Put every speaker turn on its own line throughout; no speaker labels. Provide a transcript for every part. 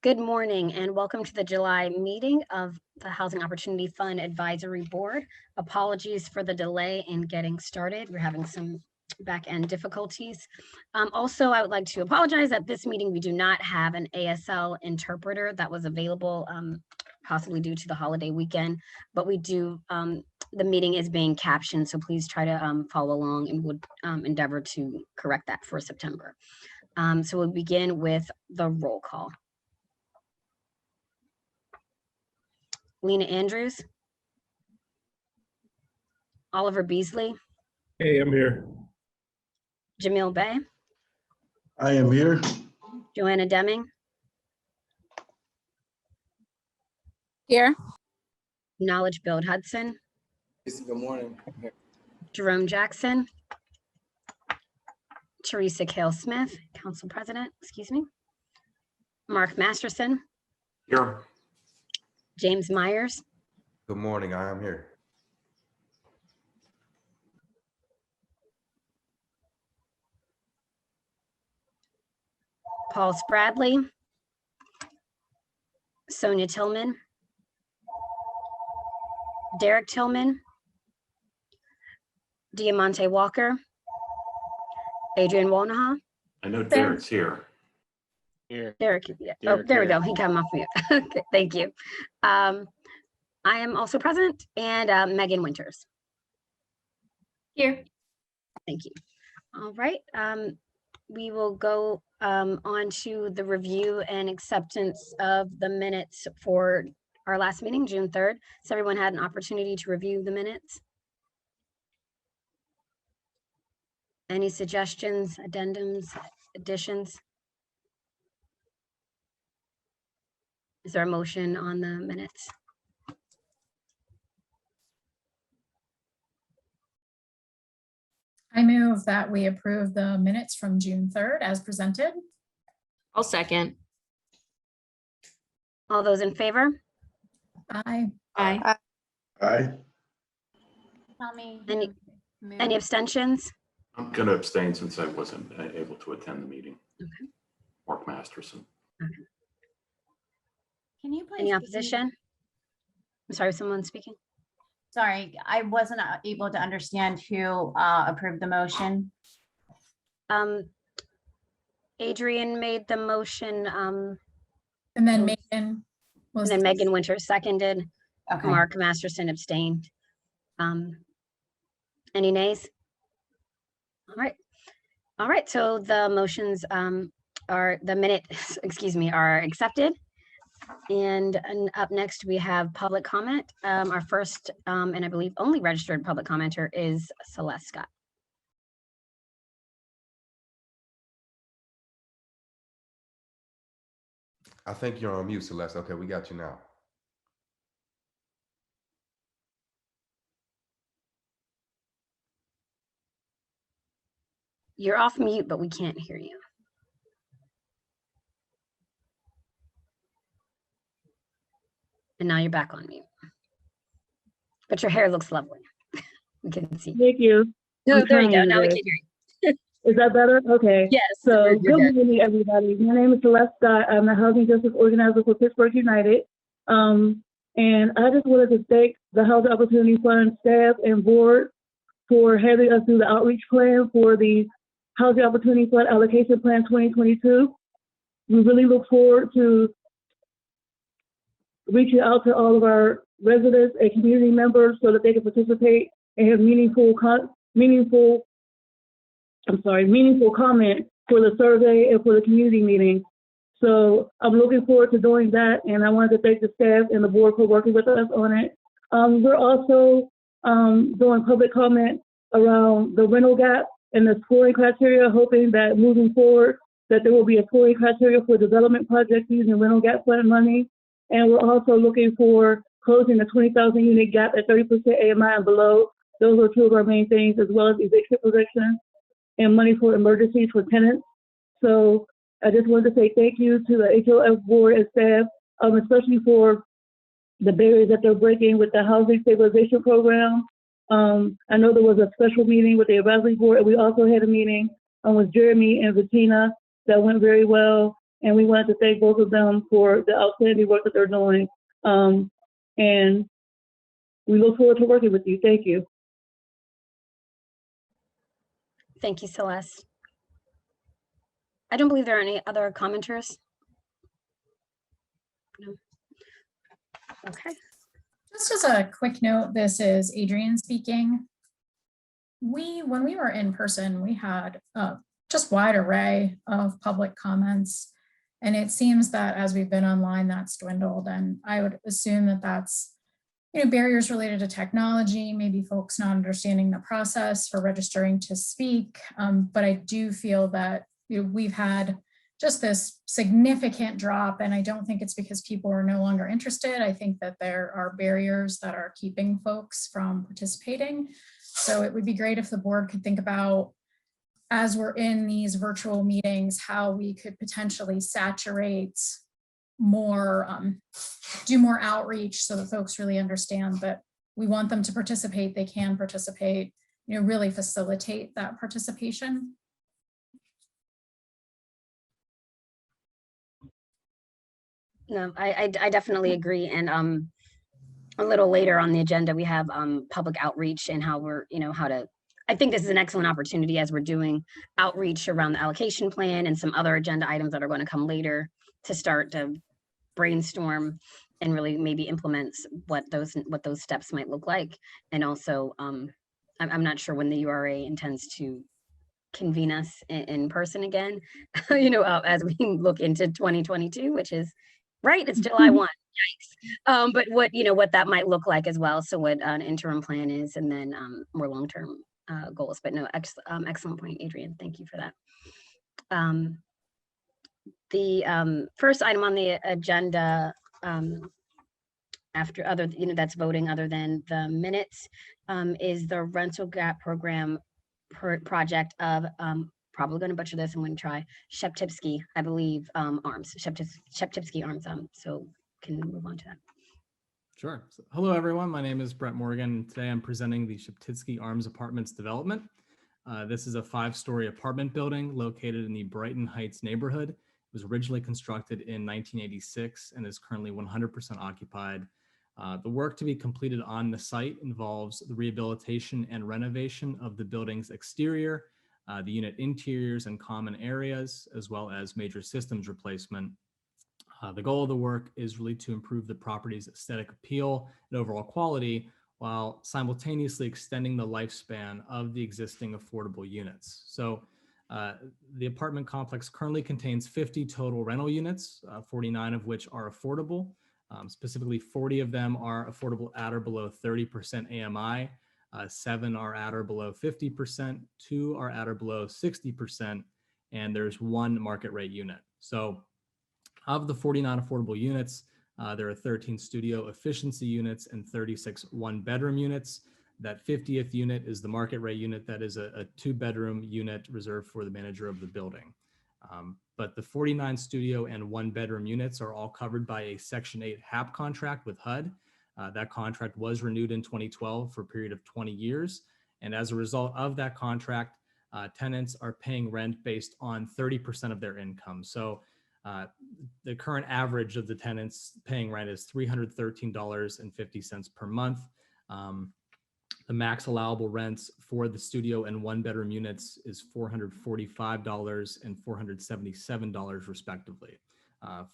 Good morning and welcome to the July meeting of the Housing Opportunity Fund Advisory Board. Apologies for the delay in getting started. We're having some back-end difficulties. Also, I would like to apologize that this meeting we do not have an ASL interpreter that was available, possibly due to the holiday weekend, but we do, the meeting is being captioned, so please try to follow along and would endeavor to correct that for September. So we'll begin with the roll call. Lena Andrews, Oliver Beasley,
Hey, I'm here.
Jamil Bey,
I am here.
Joanna Deming,
Here.
Knowledge Build Hudson,
Good morning.
Jerome Jackson, Teresa Kale Smith, Council President, excuse me, Mark Masterson,
Here.
James Myers,
Good morning, I am here.
Paul Spradley, Sonia Tillman, Derek Tillman, Diamante Walker, Adrian Wanaha.
I know Derek's here.
Here.
Derek, yeah. Oh,
Derek
there we
here.
go. He came off mute. Okay, thank you. I am also present, and Megan Winters.
Here.
Thank you. All right. We will go on to the review and acceptance of the minutes for our last meeting, June 3rd. So everyone had an opportunity to review the minutes. Any suggestions, addendums, additions? Is there a motion on the minutes?
I move that we approve the minutes from June 3rd as presented.
I'll second.
All those in favor?
Aye.
Aye.
Aye.
Any abstentions?
I'm going to abstain since I wasn't able to attend the meeting.
Okay.
Mark Masterson.
Can you please?
Any
repeat-
opposition? I'm sorry, someone speaking?
Sorry, I wasn't able to understand who approved the motion.
Adrian made the motion,
And then Megan was.
and then Megan Winters seconded.
Okay.
Mark Masterson abstained. Any nays? All right. All right, so the motions are, the minutes, excuse me, are accepted. And up next, we have public comment. Our first, and I believe only registered public commenter is Celeste Scott.
I think you're on mute, Celeste. Okay, we got you now.
You're off mute, but we can't hear you. And now you're back on mute. But your hair looks lovely. We can see.
Thank you.
No,
I'm
there you go.
trying
Now we
to-
can hear you.
Is that better? Okay.
Yes.
So
you're
good morning, everybody. My name is Celeste Scott. I'm the Housing Justice Organizer for Pittsburgh United. And I just wanted to thank the Housing Opportunity Fund staff and board for having us do the outreach plan for the Housing Opportunity Fund Allocation Plan 2022. We really look forward to reaching out to all of our residents and community members so that they can participate and have meaningful comment for the survey and for the community meeting. So I'm looking forward to doing that, and I wanted to thank the staff and the board for working with us on it. We're also doing public comment around the rental gap and the scoring criteria, hoping that moving forward that there will be a scoring criteria for development projects using rental gap fund money. And we're also looking for closing the 20,000 unit gap at 30% AMI and below. Those are two of our main things, as well as eviction prevention and money for emergencies for tenants. So I just wanted to say thank you to the HOF board and staff, especially for the barriers that they're breaking with the housing stabilization program. I know there was a special meeting with the advisory board, and we also had a meeting with Jeremy and Bettina that went very well. And we wanted to thank both of them for the outstanding work that they're doing. And we look forward to working with you. Thank you.
Thank you, Celeste. I don't believe there are any other commenters. No. Okay.
Just as a quick note, this is Adrienne speaking. When we were in person, we had just wide array of public comments. And it seems that as we've been online, that's dwindled. And I would assume that that's, barriers related to technology, maybe folks not understanding the process for registering to speak. But I do feel that we've had just this significant drop, and I don't think it's because people are no longer interested. I think that there are barriers that are keeping folks from participating. So it would be great if the board could think about, as we're in these virtual meetings, how we could potentially saturate more, do more outreach so that folks really understand that we want them to participate, they can participate, really facilitate that participation.
No, I definitely agree. And a little later on the agenda, we have public outreach and how we're, I think this is an excellent opportunity as we're doing outreach around the allocation plan and some other agenda items that are going to come later to start to brainstorm and really maybe implement what those steps might look like. And also, I'm not sure when the URA intends to convene us in person again, as we look into 2022, which is right. It's July 1. Yikes. But what that might look like as well. So what an interim plan is, and then more long-term goals. But no, excellent point, Adrienne. Thank you for that. The first item on the agenda, after other, that's voting other than the minutes, is the rental gap program project of probably going to butcher this. I'm going to try Sheptypsky, I believe, Arms, Sheptypsky Arms. So can we move on to that?
Sure. So, hello, everyone. My name is Brett Morgan. Today I'm presenting the Sheptypsky Arms Apartments development. This is a 5-story apartment building located in the Brighton Heights neighborhood. It was originally constructed in 1986 and is currently 100% occupied. The work to be completed on the site involves the rehabilitation and renovation of the building's exterior, the unit interiors and common areas, as well as major systems replacement. The goal of the work is really to improve the property's aesthetic appeal and overall quality, while simultaneously extending the lifespan of the existing affordable units. So the apartment complex currently contains 50 total rental units, 49 of which are affordable. Specifically, 40 of them are affordable at or below 30% AMI, 7 are at or below 50%, 2 are at or below 60%, and there's 1 market rate unit. So of the 49 affordable units, there are 13 studio efficiency units and 36 one-bedroom units. That 50th unit is the market rate unit. That is a 2-bedroom unit reserved for the manager of the building. But the 49 studio and 1-bedroom units are all covered by a Section 8 HAP contract with HUD. That contract was renewed in 2012 for a period of 20 years. And as a result of that contract, tenants are paying rent based on 30% of their income. So the current average of the tenants paying rent is $313.50 per month. The max allowable rents for the studio and 1-bedroom units is $445 and $477 respectively.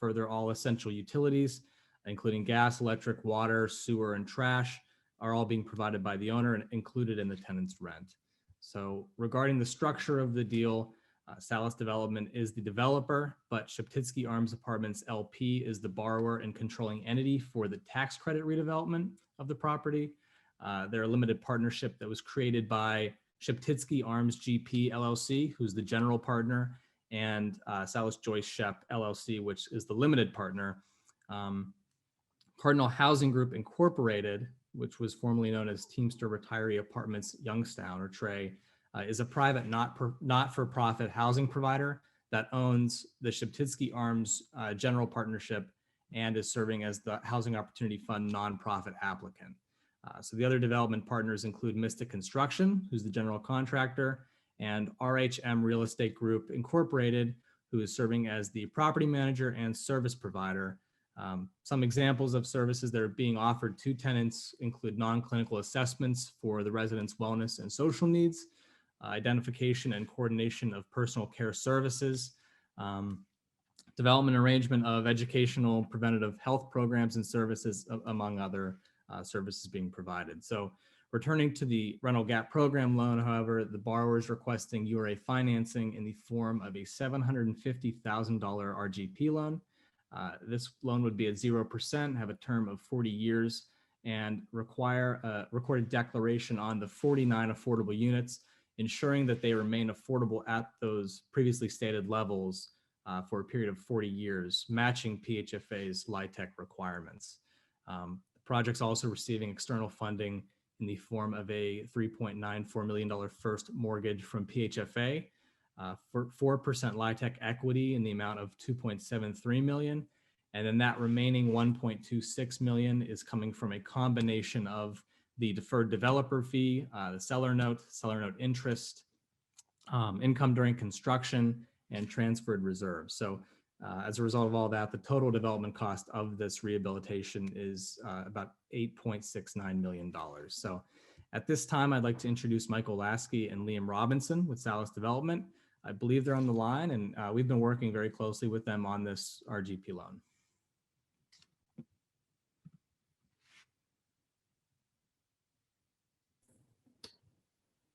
Further, all essential utilities, including gas, electric, water, sewer, and trash, are all being provided by the owner and included in the tenant's rent. So regarding the structure of the deal, Salas Development is the developer, but Sheptypsky Arms Apartments LP is the borrower and controlling entity for the tax credit redevelopment of the property. They're a limited partnership that was created by Sheptypsky Arms GP LLC, who's the general partner, and Salas Joyce Shep LLC, which is the limited partner. Cardinal Housing Group Incorporated, which was formerly known as Teamster Retiree Apartments Youngstown, or TRE, is a private not-for-profit housing provider that owns the Sheptypsky Arms General Partnership and is serving as the Housing Opportunity Fund nonprofit applicant. So the other development partners include Mystic Construction, who's the general contractor, and RHM Real Estate Group Incorporated, who is serving as the property manager and service provider. Some examples of services that are being offered to tenants include non-clinical assessments for the residents' wellness and social needs, identification and coordination of personal care services, development arrangement of educational preventative health programs and services, among other services being provided. So returning to the rental gap program loan, however, the borrower is requesting URA financing in the form of a $750,000 RGP loan. This loan would be at 0%, have a term of 40 years, and require a recorded declaration on the 49 affordable units, ensuring that they remain affordable at those previously stated levels for a period of 40 years, matching PHFA's LIHTC requirements. The project's also receiving external funding in the form of a $3.94 million first mortgage from PHFA, for 4% LIHTC equity in the amount of $2.73 million. And then that remaining $1.26 million is coming from a combination of the deferred developer fee, the seller note interest, income during construction, and transferred reserves. So as a result of all that, the total development cost of this rehabilitation is about $8.69 million. So at this time, I'd like to introduce Michael Lasky and Liam Robinson with Salas Development. I believe they're on the line, and we've been working very closely with them on this RGP loan.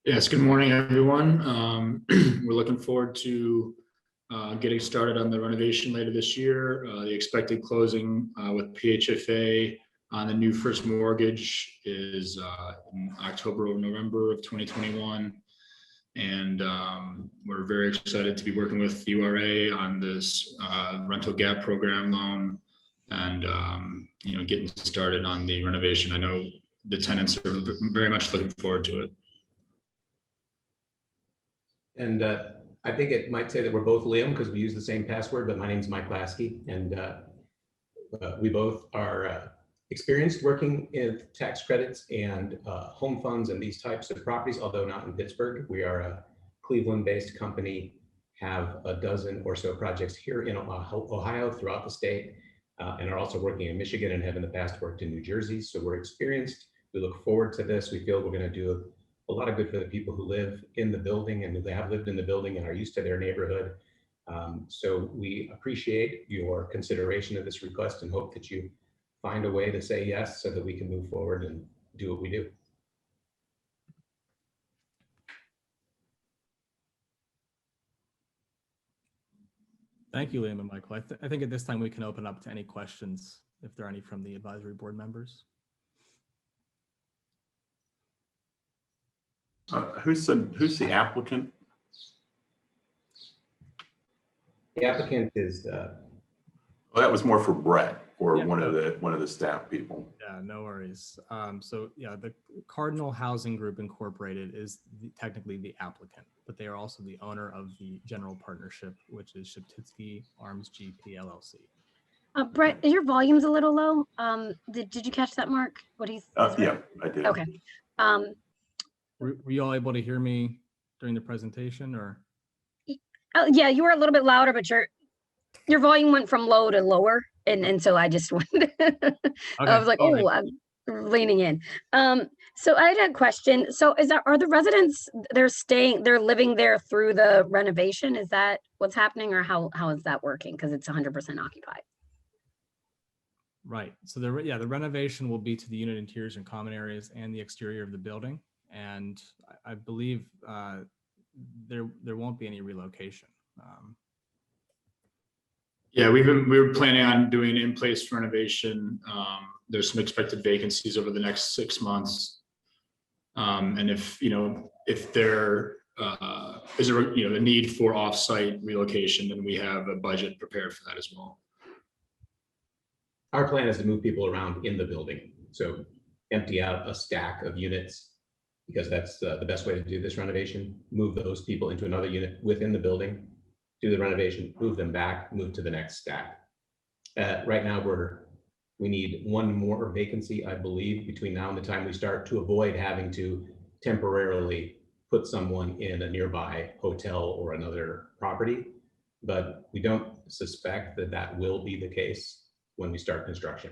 Yes, good morning, everyone. We're looking forward to getting started on the renovation later this year. The expected closing with PHFA on the new first mortgage is in October or November of 2021. And we're very excited to be working with URA on this rental gap program loan and getting started on the renovation. I know the tenants are very much looking forward to it.
And I think it might say that we're both Liam because we use the same password, but my name is Mike Lasky, and we both are experienced working in tax credits and home funds and these types of properties, although not in Pittsburgh. We are a Cleveland-based company, have a dozen or so projects here in Ohio throughout the state, and are also working in Michigan and have in the past worked in New Jersey. So we're experienced. We look forward to this. We feel we're going to do a lot of good for the people who live in the building and who have lived in the building and are used to their neighborhood. So we appreciate your consideration of this request and hope that you find a way to say yes so that we can move forward and do what we do.
Thank you, Liam and Michael. I think at this time we can open up to any questions if there are any from the advisory board members.
Who's the applicant?
The applicant is
Well, that was more for Brett or
Yeah.
one of the staff people.
Yeah, no worries. So yeah, the Cardinal Housing Group Incorporated is technically the applicant, but they are also the owner of the general partnership, which is Sheptytsky Arms GP LLC.
Brett, your volume's a little low. Did you catch that, Mark? What he's
Yeah, I did.
okay.
Were you all able to hear me during the presentation, or?
Yeah, you were a little bit louder, but your volume went from low to lower, and so I just went. I was like, oh, I'm leaning in. So I had a question. So are the residents they're living there through the renovation? Is that what's happening, or how is that working? Because it's 100% occupied.
Right. So the renovation will be to the unit interiors and common areas and the exterior of the building. And I believe there won't be any relocation.
Yeah, we were planning on doing in-place renovation. There's some expected vacancies over the next 6 months. And if there is a need for off-site relocation, then we have a budget prepared for that as well.
Our plan is to move people around in the building. So empty out a stack of units because that's the best way to do this renovation. Move those people into another unit within the building, do the renovation, move them back, move to the next stack. Right now we need one more vacancy, I believe, between now and the time we start to avoid having to temporarily put someone in a nearby hotel or another property. but we don't suspect that that will be the case when we start construction.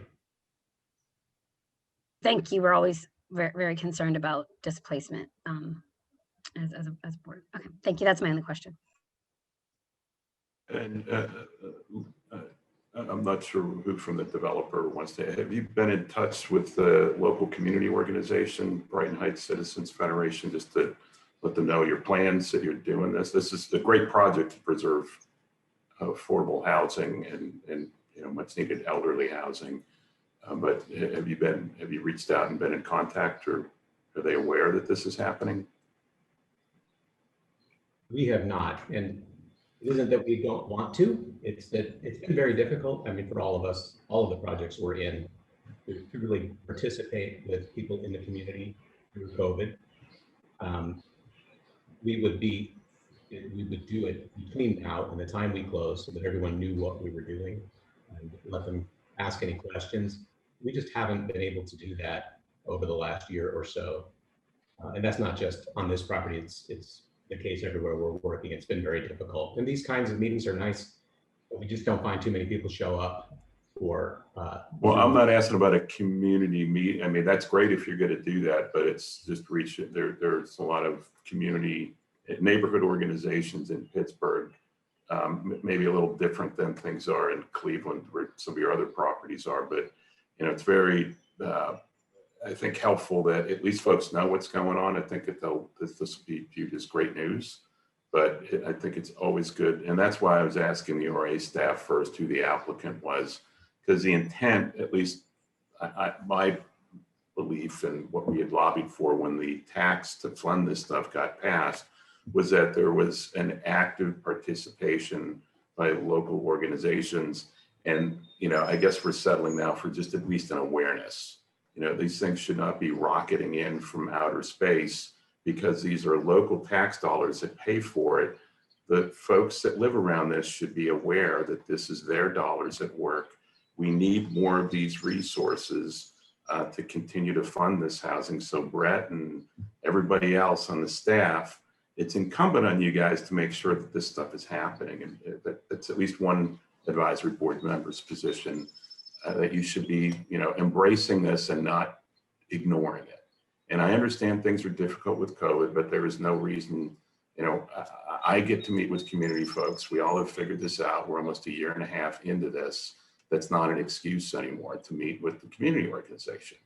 Thank you. We're always very, very concerned about displacement as a board. Okay, thank you. That's my only question.
And I'm not sure who from the developer wants to, have you been in touch with the local community organization, Brighton Heights Citizens Federation, just to let them know your plans that you're doing this? This is a great project to preserve affordable housing and much needed elderly housing. But have you reached out and been in contact, or are they aware that this is happening?
We have not, and it isn't that we don't want to, it's that it's been very difficult. I mean, for all of us, all of the projects we're in, to really participate with people in the community through COVID. We would do it between now and the time we close so that everyone knew what we were doing and let them ask any questions. We just haven't been able to do that over the last year or so. And that's not just on this property, it's the case everywhere we're working. It's been very difficult. And these kinds of meetings are nice, but we just don't find too many people show up or.
Well, I'm not asking about a community meet. I mean, that's great if you're going to do that, but it's just reaching there's a lot of community neighborhood organizations in Pittsburgh, maybe a little different than things are in Cleveland, where some of your other properties are. But it's very, I think, helpful that at least folks know what's going on. I think that this will be viewed as great news, but I think it's always good. And that's why I was asking the RA staff first who the applicant was, because the intent, at least my belief and what we had lobbied for when the tax to fund this stuff got passed, was that there was an active participation by local organizations. And, I guess we're settling now for just at least an awareness. These things should not be rocketing in from outer space, because these are local tax dollars that pay for it. The folks that live around this should be aware that this is their dollars at work. We need more of these resources to continue to fund this housing. So Brett and everybody else on the staff, it's incumbent on you guys to make sure that this stuff is happening. And that's at least one advisory board member's position, that you should be, embracing this and not ignoring it. And I understand things are difficult with COVID, but there is no reason, I get to meet with community folks. We all have figured this out. We're almost a year and a half into this. That's not an excuse anymore to meet with the community organization.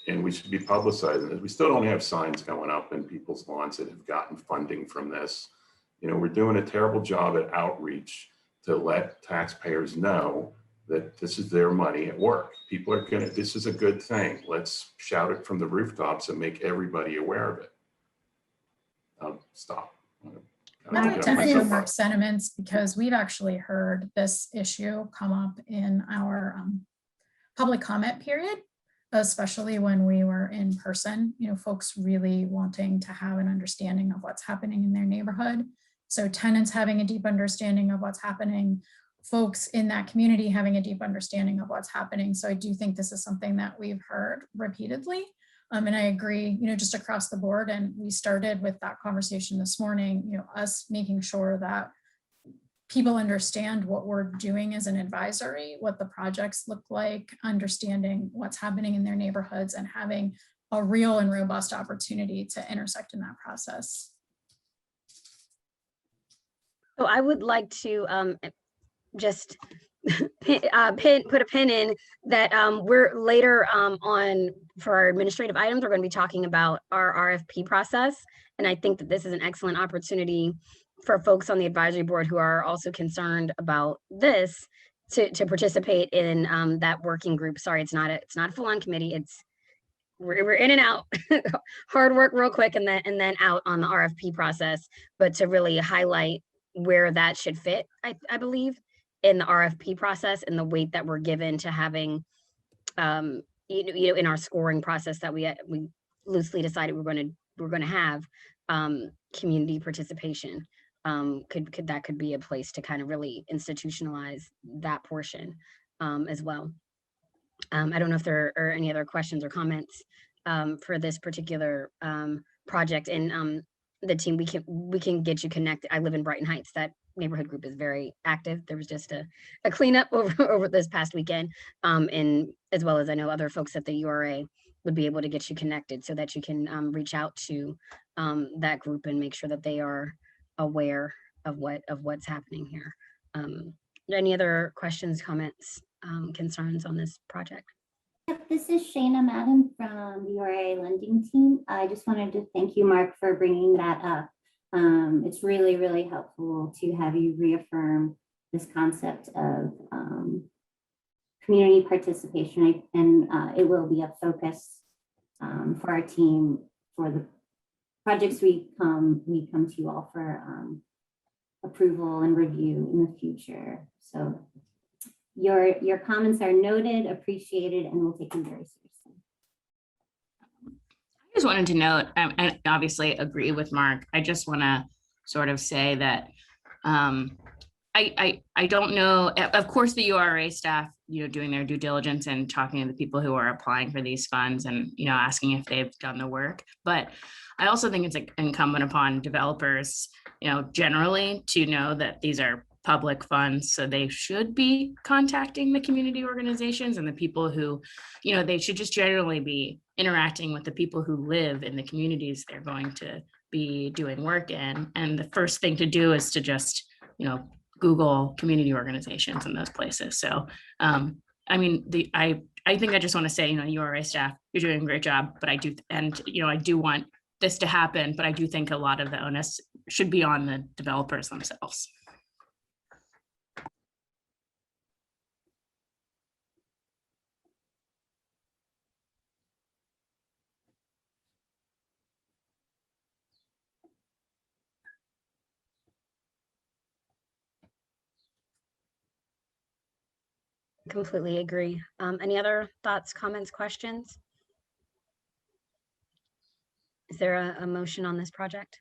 And we should be publicizing it. We still don't have signs going up in people's lawns that have gotten funding from this. We're doing a terrible job at outreach to let taxpayers know that this is their money at work. People are this is a good thing. Let's shout it from the rooftops and make everybody aware of it. I'll stop.
Not to echo Mark's sentiments, because we've actually heard this issue come up in our public comment period, especially when we were in person, folks really wanting to have an understanding of what's happening in their neighborhood. So tenants having a deep understanding of what's happening, folks in that community having a deep understanding of what's happening. So I do think this is something that we've heard repeatedly. And I agree, just across the board. And we started with that conversation this morning, us making sure that people understand what we're doing as an advisory, what the projects look like, understanding what's happening in their neighborhoods, and having a real and robust opportunity to intersect in that process.
So I would like to just put a pin in that. We're later on for our administrative items, we're going to be talking about our RFP process. And I think that this is an excellent opportunity for folks on the advisory board who are also concerned about this to participate in that working group. Sorry, it's not a full-on committee. We're in and out, hard work real quick, and then out on the RFP process, but to really highlight where that should fit, I believe, in the RFP process, and the weight that we're given to having, in our scoring process that we loosely decided we're going to have community participation. That could be a place to kind of really institutionalize that portion as well. I don't know if there are any other questions or comments for this particular project. And the team, we can get you connected. I live in Brighton Heights. That neighborhood group is very active. There was just a cleanup over this past weekend. And as well as I know other folks at the URA would be able to get you connected so that you can reach out to that group and make sure that they are aware of what's happening here. Any other questions, comments, concerns on this project?
Yep, this is Shayna Madden from the URA lending team. I just wanted to thank you, Mark, for bringing that up. It's really, really helpful to have you reaffirm this concept of community participation, and it will be a focus for our team for the projects we come to you all for approval and review in the future. So your comments are noted, appreciated, and we'll take them very seriously.
I just wanted to note, I obviously agree with Mark. I just want to sort of say that I don't know, of course, the URA staff, doing their due diligence and talking to the people who are applying for these funds and, asking if they've done the work. But I also think it's incumbent upon developers, generally to know that these are public funds. So they should be contacting the community organizations and the people who, they should just generally be interacting with the people who live in the communities they're going to be doing work in. And the first thing to do is to just, Google community organizations in those places. So, I think I just want to say, URA staff, you're doing a great job, but I do want this to happen, but I do think a lot of the onus should be on the developers themselves.
Completely agree. Any other thoughts, comments, questions? Is there a motion on this project?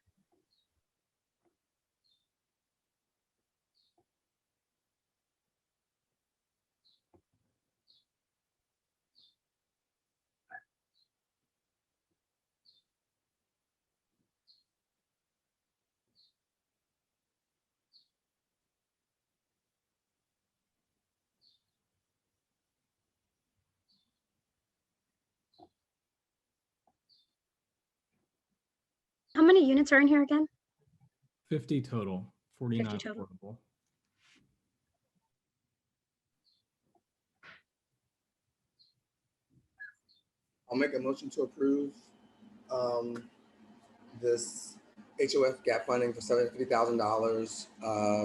How many units are in here again?
50 total, 49
50 total.
affordable.
I'll make a motion to approve this HOF gap funding for $750,000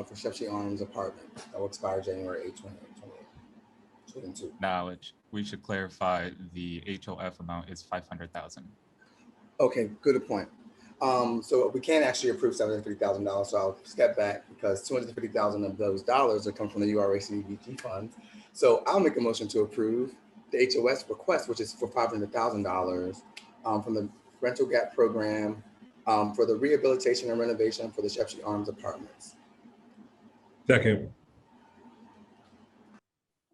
for Shepsey Arms apartment that will expire January 8, 2022.
Knowledge. We should clarify the HOF amount is 500,000.
Okay, good point. So we can't actually approve $750,000. So I'll step back because $250,000 of those dollars are coming from the URA CDBG fund. So I'll make a motion to approve the HOS request, which is for $500,000 from the rental gap program for the rehabilitation and renovation for the Shepsey Arms apartments.
Second.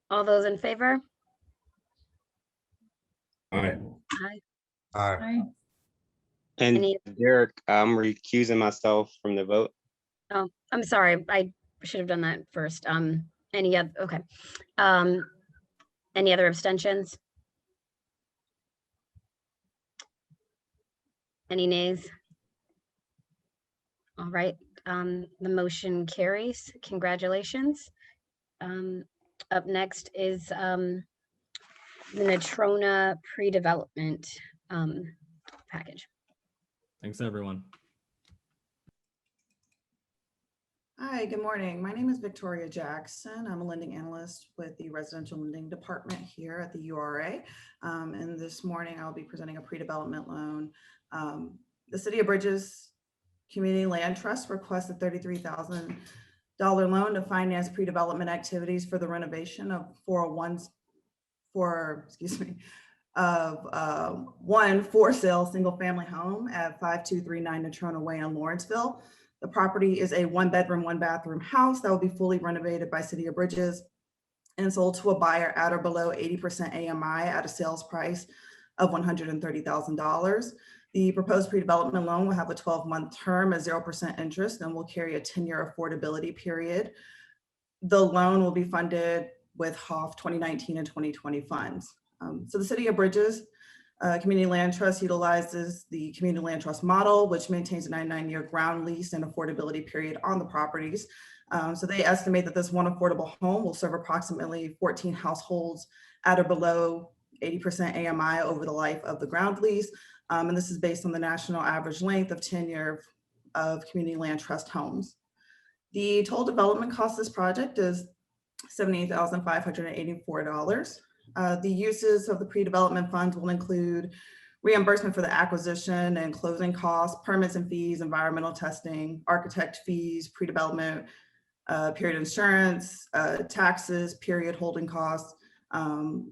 All those in favor?
Aye.
Aye.
Aye.
And
Any-
Derek, I'm recusing myself from the vote.
Oh, I'm sorry. I should have done that first. Any other, okay. Any other abstentions? Any nays? All right, the motion carries. Congratulations. Up next is the Natrona pre-development package.
Thanks, everyone.
Hi, good morning. My name is Victoria Jackson. I'm a lending analyst with the residential lending department here at the URA. And this morning I'll be presenting a pre-development loan. The City of Bridges Community Land Trust requests a $33,000 loan to finance pre-development activities for the renovation of one for sale single family home at 5239 Natrona Way in Lawrenceville. The property is a 1-bedroom, 1-bathroom house that will be fully renovated by City of Bridges and sold to a buyer at or below 80% AMI at a sales price of $130,000. The proposed pre-development loan will have a 12-month term at 0% interest and will carry a 10-year affordability period. The loan will be funded with HOF 2019 and 2020 funds. So the City of Bridges Community Land Trust utilizes the Community Land Trust model, which maintains a 99-year ground lease and affordability period on the properties. So they estimate that this one affordable home will serve approximately 14 households at or below 80% AMI over the life of the ground lease. And this is based on the national average length of tenure of community land trust homes. The total development cost of this project is $78,584. The uses of the pre-development funds will include reimbursement for the acquisition and closing costs, permits and fees, environmental testing, architect fees, pre-development period insurance, taxes, period holding costs,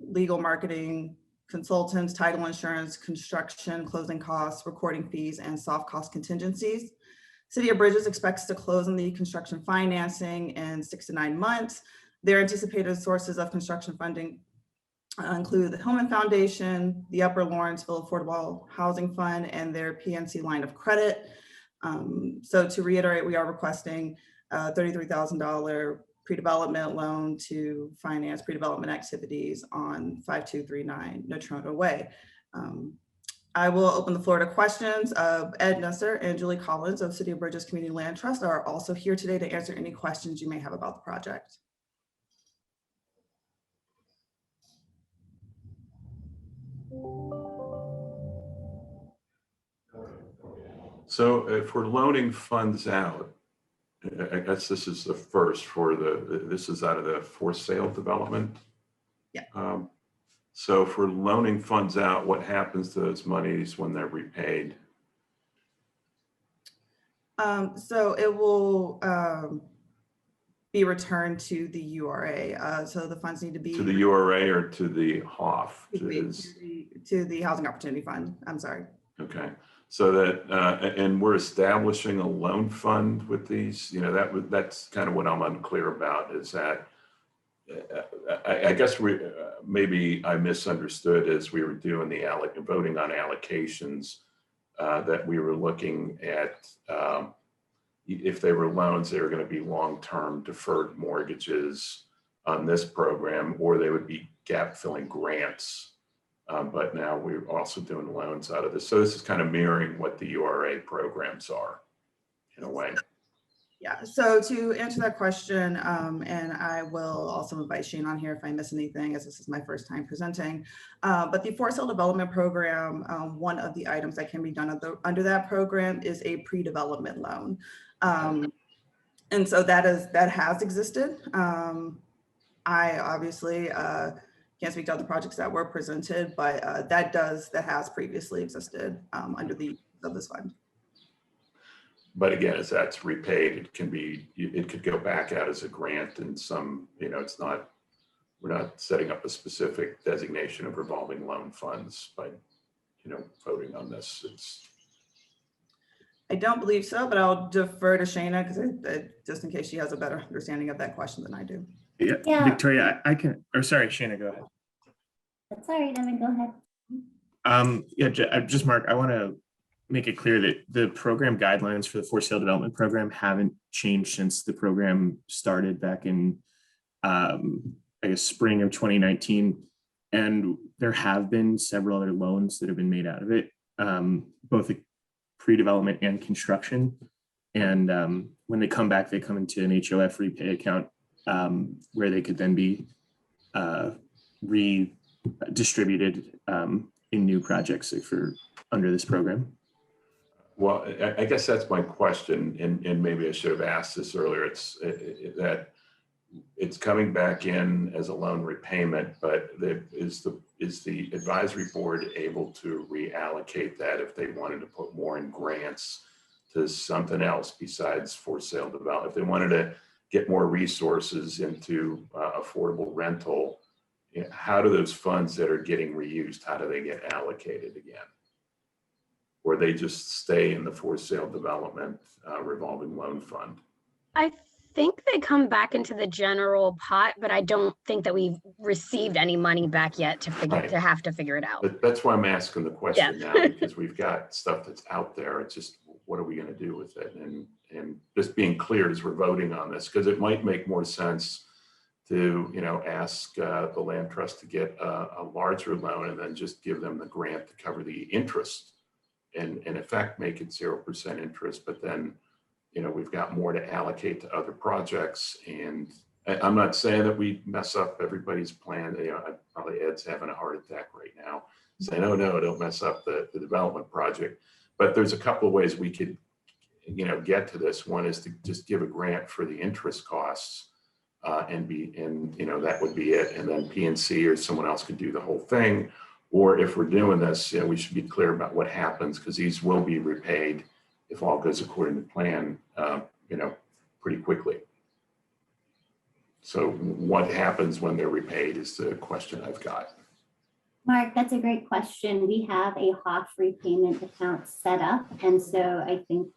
legal marketing, consultants, title insurance, construction, closing costs, recording fees, and soft cost contingencies. City of Bridges expects to close on the construction financing in 6 to 9 months. Their anticipated sources of construction funding include the Hillman Foundation, the Upper Lawrenceville Affordable Housing Fund, and their PNC line of credit. So to reiterate, we are requesting a $33,000 pre-development loan to finance pre-development activities on 5239 Natrona Way. I will open the floor to questions. Ed Nusser and Julie Collins of City of Bridges Community Land Trust are also here today to answer any questions you may have about the project.
So if we're loaning funds out, I guess this is the first for this is out of the for sale development.
Yeah.
So if we're loaning funds out, what happens to those monies when they're repaid?
So it will be returned to the URA. So the funds need to be
To the URA or to the HOF?
to the Housing Opportunity Fund. I'm sorry.
Okay. So that, and we're establishing a loan fund with these, you know, that's kind of what I'm unclear about is that, I guess maybe I misunderstood as we were doing the voting on allocations, that we were looking at, if they were loans, they were going to be long-term deferred mortgages on this program, or they would be gap filling grants. But now we're also doing loans out of this. So this is kind of mirroring what the URA programs are in a way.
Yeah, so to answer that question, and I will also invite Shane on here if I miss anything, as this is my first time presenting. But the for sale development program, one of the items that can be done under that program is a pre-development loan. And so that has existed. I obviously can't speak to other projects that were presented, but that has previously existed under the of this fund.
But again, as that's repaid, it could go back out as a grant and some, you know, we're not setting up a specific designation of revolving loan funds by, you know, voting on this.
I don't believe so, but I'll defer to Shayna because just in case she has a better understanding of that question than I do.
Yeah. Victoria, I can, or sorry, Shayna, go ahead.
That's all right, Evan, go ahead.
Just Mark, I want to make it clear that the program guidelines for the for sale development program haven't changed since the program started back in, I guess, spring of 2019. And there have been several other loans that have been made out of it, both pre-development and construction. And when they come back, they come into an HOF repay account where they could then be redistributed in new projects under this program.
Well, I guess that's my question, and maybe I should have asked this earlier. That it's coming back in as a loan repayment, but is the advisory board able to reallocate that if they wanted to put more in grants to something else besides for sale development? If they wanted to get more resources into affordable rental, how do those funds that are getting reused, how do they get allocated again? Or they just stay in the for sale development revolving loan fund?
I think they come back into the general pot, but I don't think that we've received any money back yet to
Right.
have to figure it out.
But that's why I'm asking the question
Yeah.
now, because we've got stuff that's out there. It's just, what are we going to do with it? And just being clear as we're voting on this, because it might make more sense to, ask the land trust to get a larger loan and then just give them the grant to cover the interest, and in effect make it 0% interest. But then, we've got more to allocate to other projects. And I'm not saying that we mess up everybody's plan. Probably Ed's having a heart attack right now, saying, "Oh no, don't mess up the development project." But there's a couple of ways we could, get to this. One is to just give a grant for the interest costs, and that would be it. And then PNC or someone else could do the whole thing. Or if we're doing this, we should be clear about what happens, because these will be repaid if all goes according to plan, pretty quickly. So what happens when they're repaid is the question I've got.
Mark, that's a great question. We have a HOF repayment account set up. And so I think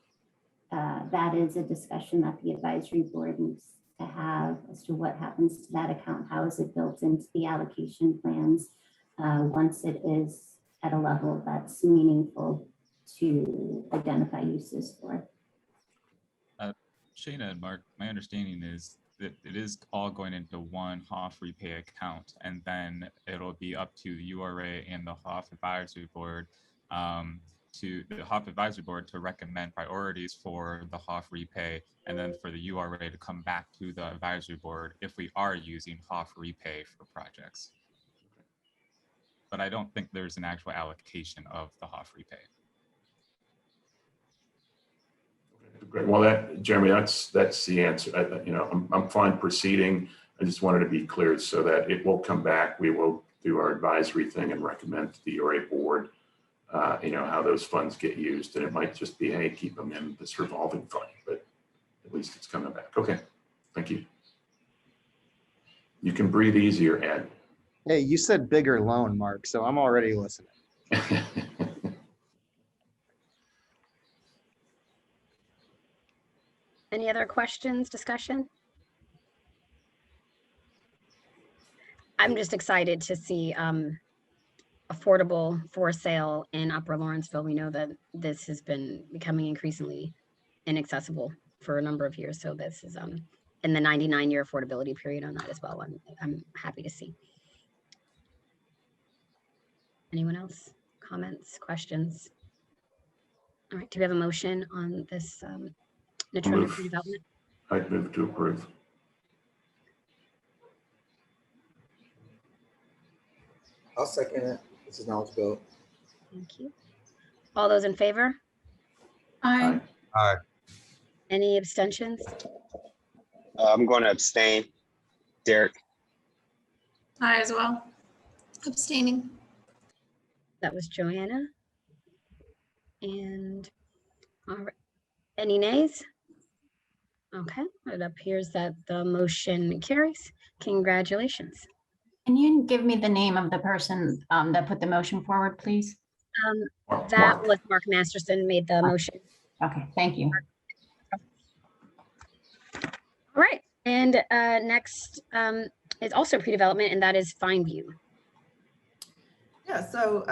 that is a discussion that the advisory board needs to have as to what happens to that account. How is it built into the allocation plans once it is at a level that's meaningful to identify uses for?
Shana and Mark, my understanding is that it is all going into one HOF repay account, and then it'll be up to the URA and the HOF advisory board to recommend priorities for the HOF repay, and then for the URA to come back to the advisory board if we are using HOF repay for projects. But I don't think there's an actual allocation of the HOF repay.
Great. Well, Jeremy, that's the answer. I'm fine proceeding. I just wanted to be clear so that it will come back. We will do our advisory thing and recommend to the URA board, how those funds get used. And it might just be, hey, keep them in this revolving fund, but at least it's coming back. Okay, thank you. You can breathe easier, Ed.
Hey, you said bigger loan, Mark, so I'm already listening.
Any other questions, discussion? I'm just excited to see affordable for sale in Upper Lawrenceville. We know that this has been becoming increasingly inaccessible for a number of years. So this is in the 99-year affordability period on that as well. I'm happy to see. Anyone else? Comments, questions? All right, do we have a motion on this Natrona redevelopment?
I'd move to approve.
I'll second it. This is Knowledge Bill.
Thank you. All those in favor?
Aye.
Aye.
Any abstentions?
I'm going to abstain. Derek.
Aye as well. Abstaining.
That was Joanna. And all right, any nays? Okay, it appears that the motion carries. Congratulations.
Can you give me the name of the person that put the motion forward, please?
That was Mark Masterson made the motion.
Okay, thank you.
All right, and next is also pre-development, and that is Fineview.
Yeah, so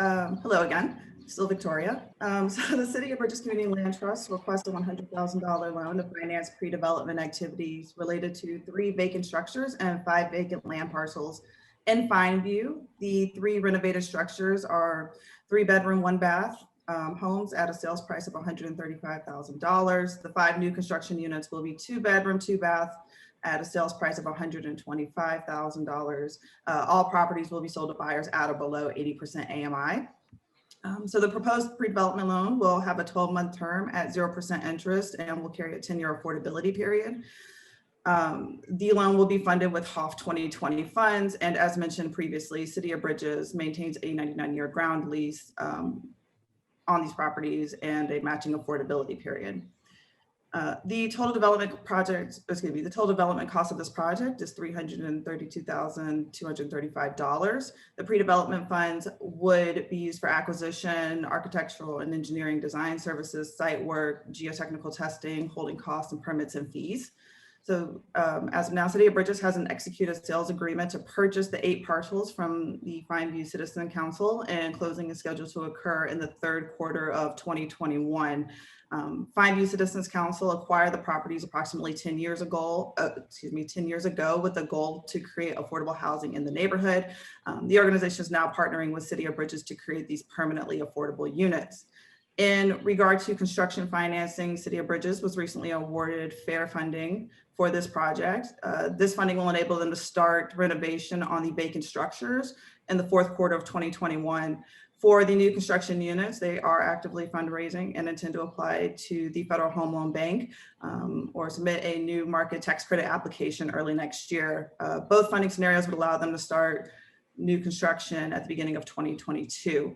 hello again, still Victoria. So the City of Bridges Community Land Trust requested a $100,000 loan to finance pre-development activities related to 3 vacant structures and 5 vacant land parcels in Fineview. The 3 renovated structures are 3-bedroom, 1-bath homes at a sales price of $135,000. The 5 new construction units will be 2-bedroom, 2-bath at a sales price of $125,000. All properties will be sold to buyers at or below 80% AMI. So the proposed pre-development loan will have a 12-month term at 0% interest and will carry a 10-year affordability period. The loan will be funded with HOF 2020 funds. And as mentioned previously, City of Bridges maintains a 99-year ground lease on these properties and a matching affordability period. The total development cost of this project is $332,235. The pre-development funds would be used for acquisition, architectural and engineering design services, site work, geotechnical testing, holding costs and permits and fees. So as of now, City of Bridges has an executed sales agreement to purchase the 8 parcels from the Fine View Citizen Council, and closing is scheduled to occur in the third quarter of 2021. Fine View Citizens Council acquired the properties approximately 10 years ago, with the goal to create affordable housing in the neighborhood. The organization is now partnering with City of Bridges to create these permanently affordable units. In regard to construction financing, City of Bridges was recently awarded fair funding for this project. This funding will enable them to start renovation on the vacant structures in the fourth quarter of 2021. For the new construction units, they are actively fundraising and intend to apply to the Federal Home Loan Bank or submit a new market tax credit application early next year. Both funding scenarios would allow them to start new construction at the beginning of 2022.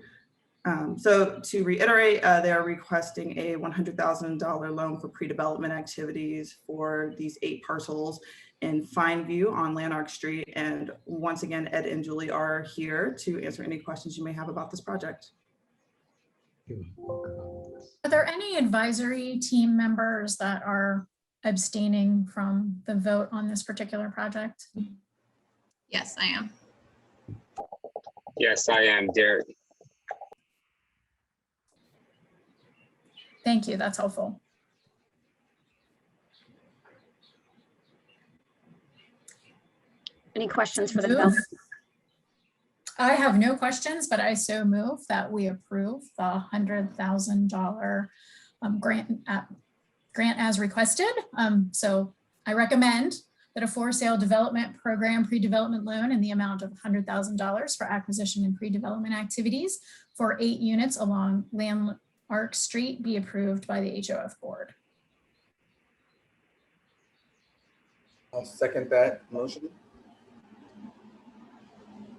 So to reiterate, they are requesting a $100,000 loan for pre-development activities for these 8 parcels in Fine View on Lanark Street. And once again, Ed and Julie are here to answer any questions you may have about this project.
Are there any advisory team members that are abstaining from the vote on this particular project?
Yes, I am.
Yes, I am, Derek.
Thank you, that's helpful.
Any questions for the
Move.
development?
I have no questions, but I so move that we approve the $100,000 grant as requested. So I recommend that a for sale development program pre-development loan in the amount of $100,000 for acquisition and pre-development activities for 8 units along Lanark Street be approved by the HOF board.
I'll second that motion.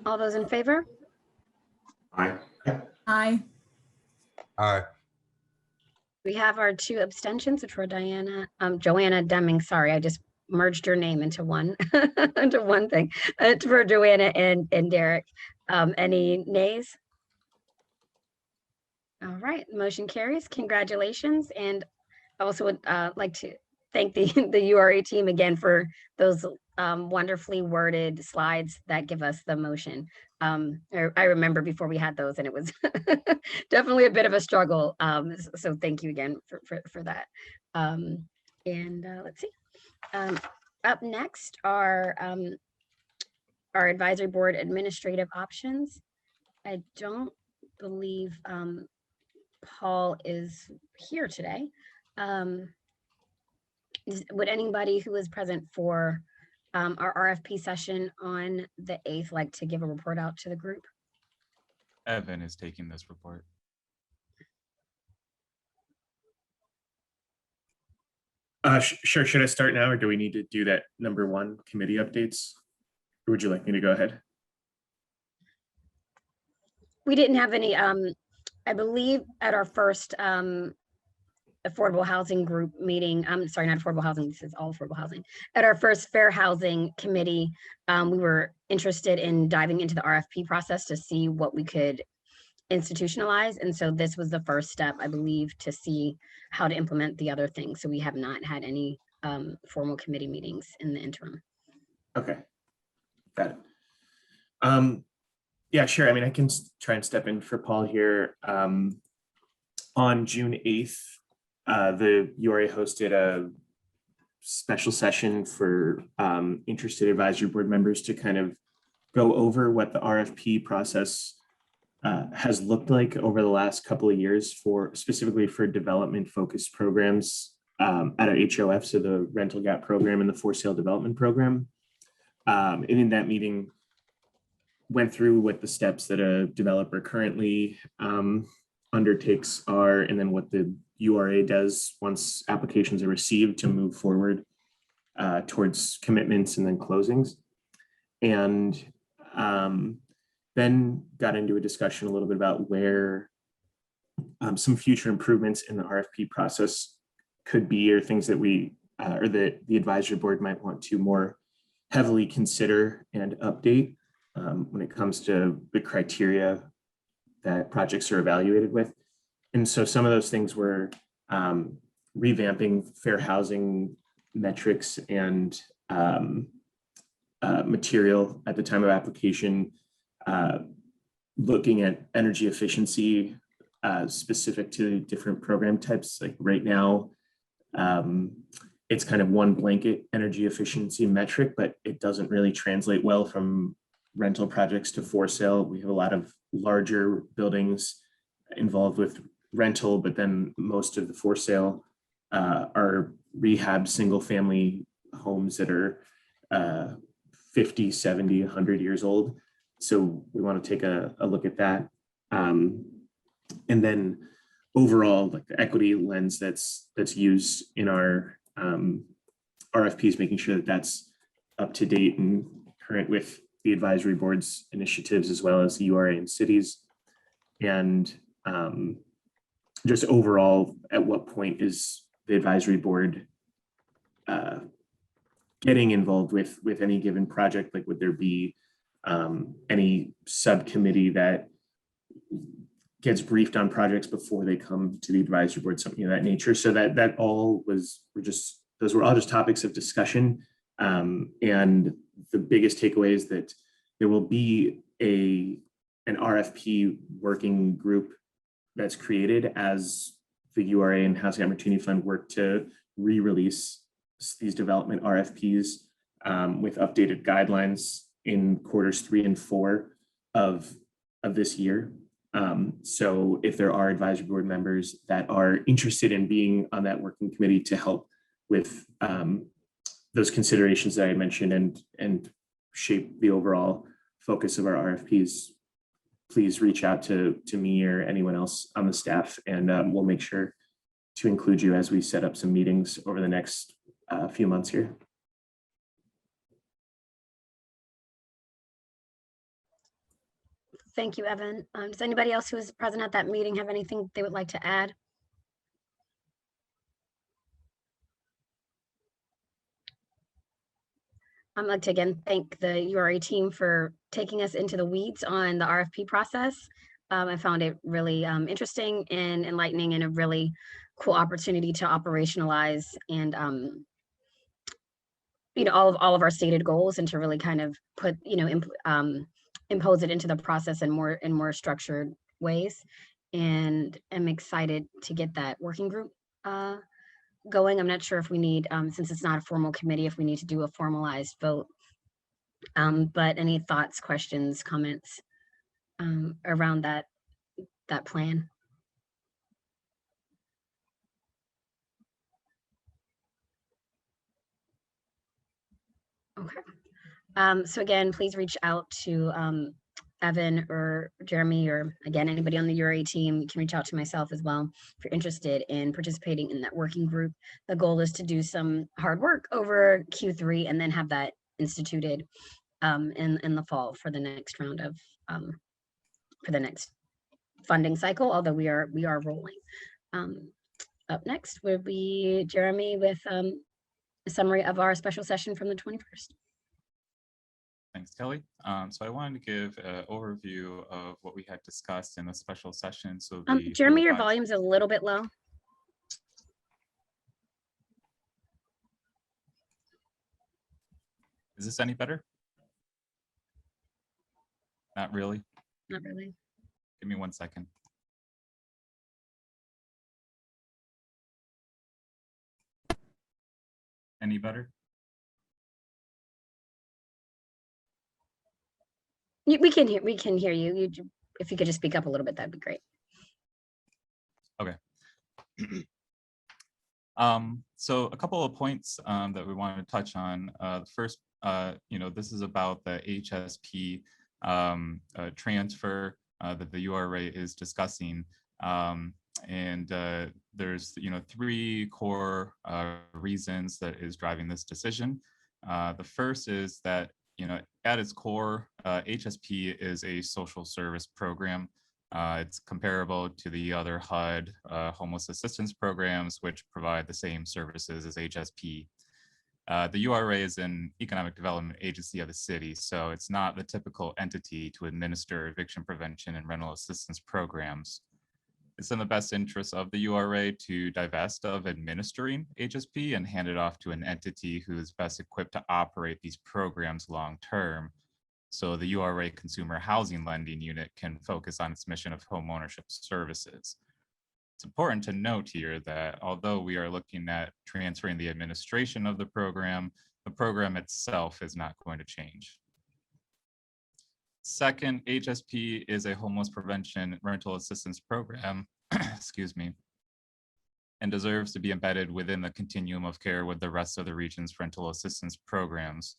All those in favor?
Aye.
Aye.
Aye.
We have our 2 abstentions, which were Joanna Deming. Sorry, I just merged your name into one into one thing. For Joanna and Derek. Any nays? All right, motion carries. Congratulations. And I also would like to thank the URA team again for those wonderfully worded slides that give us the motion. I remember before we had those, and it was definitely a bit of a struggle. So thank you again for that. Let's see. Up next are our advisory board administrative options. I don't believe Paul is here today. Would anybody who is present for our RFP session on the 8th like to give a report out to the group?
Evan is taking this report.
Sure. Should I start now, or do we need to do that number 1 committee updates? Or would you like me to go ahead?
We didn't have any, I believe at our first affordable housing group meeting, I'm sorry, not affordable housing, this is all affordable housing. At our first fair housing committee, we were interested in diving into the RFP process to see what we could institutionalize. And so this was the first step, I believe, to see how to implement the other things. So we have not had any formal committee meetings in the interim.
Okay, got it. Yeah, sure. I mean, I can try and step in for Paul here. On June 8th, the URA hosted a special session for interested advisory board members to kind of go over what the RFP process has looked like over the last couple of years for specifically for development focused programs at our HOF, so the rental gap program and the for sale development program. And in that meeting, went through what the steps that a developer currently undertakes are, and then what the URA does once applications are received to move forward towards commitments and then closings. And then got into a discussion a little bit about where some future improvements in the RFP process could be, or things that we or that the advisory board might want to more heavily consider and update when it comes to the criteria that projects are evaluated with. And so some of those things were revamping fair housing metrics and material at the time of application, looking at energy efficiency specific to different program types. Like right now, it's kind of one blanket energy efficiency metric, but it doesn't really translate well from rental projects to for sale. We have a lot of larger buildings involved with rental, but then most of the for sale are rehab single family homes that are 50, 70, 100 years old. So we want to take a look at that. And then overall, like the equity lens that's used in our RFPs, making sure that that's up to date and current with the advisory board's initiatives, as well as the URA and cities. And just overall, at what point is the advisory board getting involved with any given project? Like, would there be any subcommittee that gets briefed on projects before they come to the advisory board, something of that nature? So that all was, those were all just topics of discussion. And the biggest takeaway is that there will be an RFP working group that's created as the URA and Housing Opportunity Fund work to re-release these development RFPs with updated guidelines in quarters 3 and 4 of this year. So if there are advisory board members that are interested in being on that working committee to help with those considerations that I mentioned and shape the overall focus of our RFPs, please reach out to me or anyone else on the staff, and we'll make sure to include you as we set up some meetings over the next few months here.
Thank you, Evan. Does anybody else who was present at that meeting have anything they would like to add? I'd like to again thank the URA team for taking us into the weeds on the RFP process. I found it really interesting and enlightening, and a really cool opportunity to operationalize and all of our stated goals, and to really kind of put impose it into the process in more structured ways. And I'm excited to get that working group going. I'm not sure if we need, since it's not a formal committee, if we need to do a formalized vote. But any thoughts, questions, comments around that plan? Okay. So again, please reach out to Evan or Jeremy, or again, anybody on the URA team. You can reach out to myself as well if you're interested in participating in that working group. The goal is to do some hard work over Q3 and then have that instituted in the fall for the next round of for the next funding cycle, although we are rolling. Up next would be Jeremy with a summary of our special session from the 21st.
Thanks, Kelly. So I wanted to give an overview of what we had discussed in the special session. So
Jeremy, your volume's a little bit low.
Is this any better? Not really.
Not really.
Give me 1 second. Any better?
We can hear you. If you could just speak up a little bit, that'd be great.
Okay. So a couple of points that we wanted to touch on. First, this is about the HSP transfer that the URA is discussing. And there's 3 core reasons that is driving this decision. The first is that at its core, HSP is a social service program. It's comparable to the other HUD homeless assistance programs, which provide the same services as HSP. The URA is an economic development agency of the city, so it's not the typical entity to administer eviction prevention and rental assistance programs. It's in the best interest of the URA to divest of administering HSP and hand it off to an entity who is best equipped to operate these programs long-term. So the URA Consumer Housing Lending Unit can focus on its mission of homeownership services. It's important to note here that although we are looking at transferring the administration of the program itself is not going to change. Second, HSP is a homeless prevention rental assistance program, excuse me, and deserves to be embedded within the continuum of care with the rest of the region's rental assistance programs.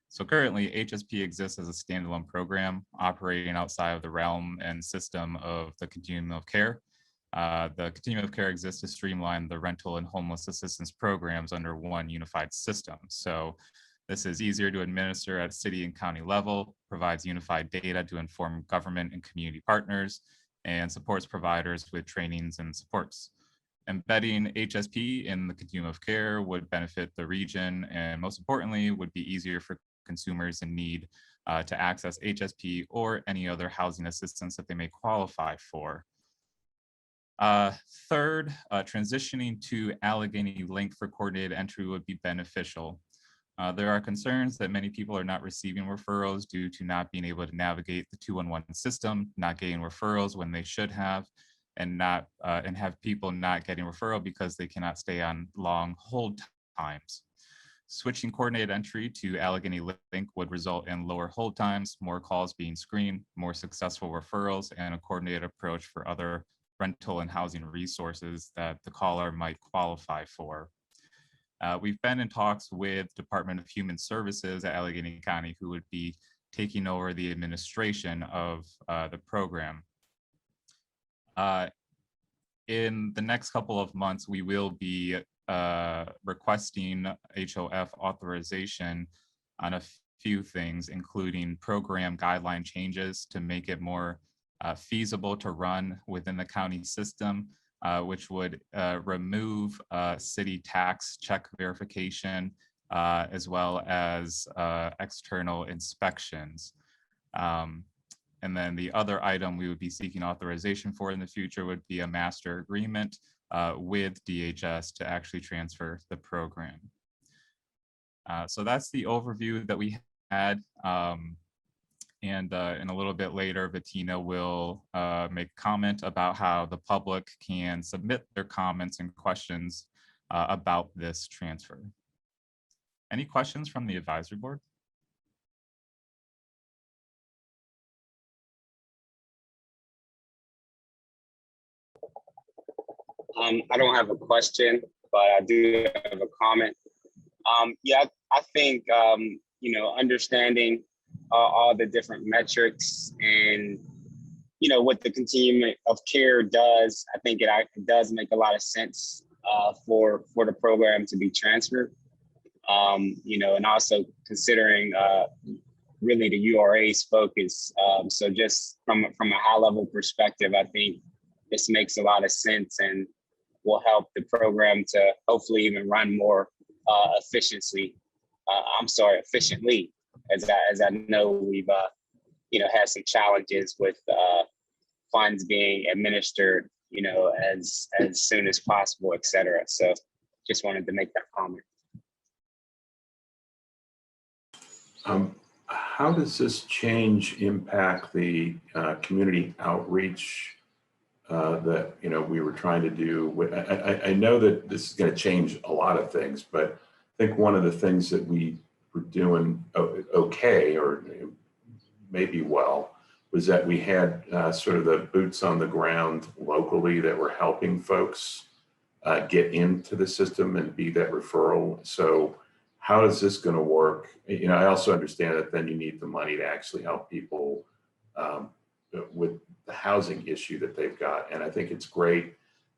So currently, HSP exists as a standalone program operating outside of the realm and system of the continuum of care. The continuum of care exists to streamline the rental and homeless assistance programs under one unified system. So this is easier to administer at city and county level, provides unified data to inform government and community partners, and supports providers with trainings and supports. Embedding HSP in the continuum of care would benefit the region, and most importantly, would be easier for consumers in need to access HSP or any other housing assistance that they may qualify for. Third, transitioning to Allegheny Link for coordinated entry would be beneficial. There are concerns that many people are not receiving referrals due to not being able to navigate the 211 system, not getting referrals when they should have, and have people not getting referral because they cannot stay on long hold times. Switching coordinated entry to Allegheny Link would result in lower hold times, more calls being screened, more successful referrals, and a coordinated approach for other rental and housing resources that the caller might qualify for. We've been in talks with Department of Human Services at Allegheny County, who would be taking over the administration of the program. In the next couple of months, we will be requesting HOF authorization on a few things, including program guideline changes to make it more feasible to run within the county system, which would remove city tax check verification, as well as external inspections. And then the other item we would be seeking authorization for in the future would be a master agreement with DHS to actually transfer the program. So that's the overview that we had. And in a little bit later, Bettina will make a comment about how the public can submit their comments and questions about this transfer. Any questions from the advisory board?
I don't have a question, but I do have a comment. Yeah, I think, you know, understanding all the different metrics and, you know, what the continuum of care does, I think it does make a lot of sense for the program to be transferred. You know, and also considering really the URA's focus. So just from a high level perspective, I think this makes a lot of sense and will help the program to hopefully even run more efficiently, as I know we've you know, had some challenges with funds being administered, you know, as soon as possible, et cetera. So just wanted to make that comment.
How does this change impact the community outreach that, you know, we were trying to do? I know that this is going to change a lot of things, but I think one of the things that we were doing okay, or maybe well, was that we had sort of the boots on the ground locally that were helping folks get into the system and be that referral. So how is this going to work? You know, I also understand that then you need the money to actually help people with the housing issue that they've got. And I think it's great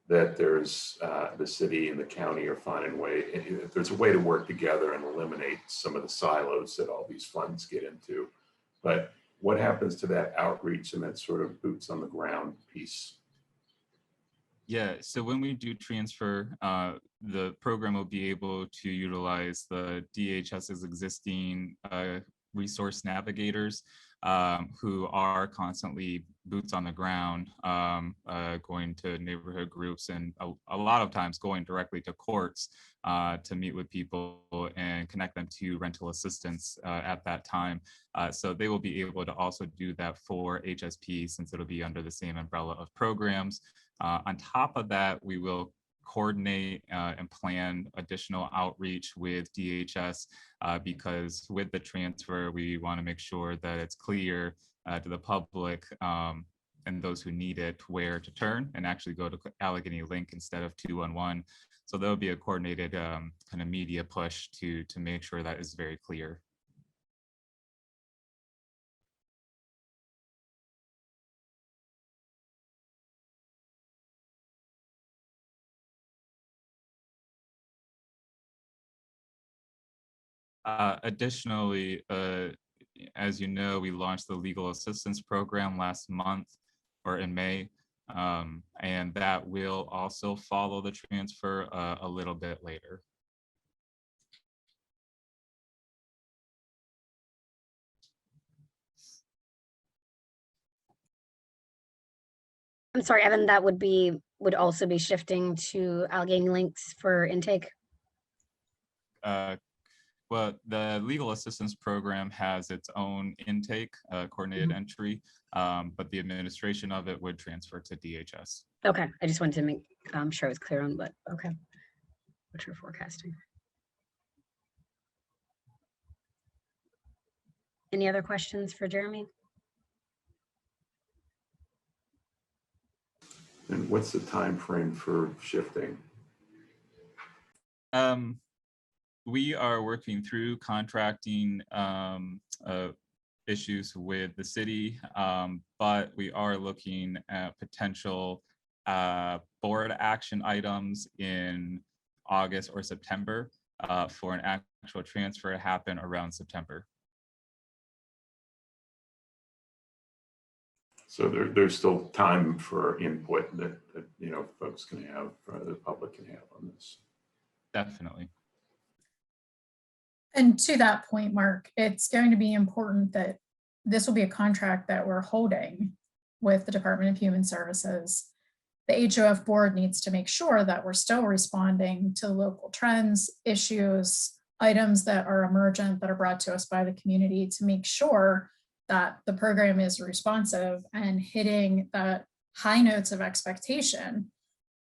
that there's the city and the county are finding a way, if there's a way to work together and eliminate some of the silos that all these funds get into. But what happens to that outreach and that sort of boots on the ground piece?
Yeah, so when we do transfer, the program will be able to utilize the DHS's existing resource navigators. who are constantly boots on the ground, going to neighborhood groups and a lot of times going directly to courts to meet with people and connect them to rental assistance at that time. So they will be able to also do that for HSP since it'll be under the same umbrella of programs. On top of that, we will coordinate and plan additional outreach with DHS because with the transfer, we want to make sure that it's clear to the public and those who need it where to turn and actually go to Allegheny Link instead of 211. So there'll be a coordinated kind of media push to make sure that is very clear. Additionally, as you know, we launched the legal assistance program last month or in May, and that will also follow the transfer a little bit later.
I'm sorry, Evan, that would also be shifting to Allegheny Links for intake?
Well, the legal assistance program has its own intake, coordinated entry, but the administration of it would transfer to DHS.
Okay, I just wanted to make sure I was clear on what, okay, what you're forecasting. Any other questions for Jeremy?
And what's the time frame for shifting?
We are working through contracting issues with the city, but we are looking at potential board action items in August or September for an actual transfer to happen around September.
So there's still time for input that you know folks can have, the public can have on this.
Definitely.
And to that point, Mark, it's going to be important that this will be a contract that we're holding with the Department of Human Services. The HOF board needs to make sure that we're still responding to local trends, issues, items that are emergent that are brought to us by the community to make sure that the program is responsive and hitting the high notes of expectation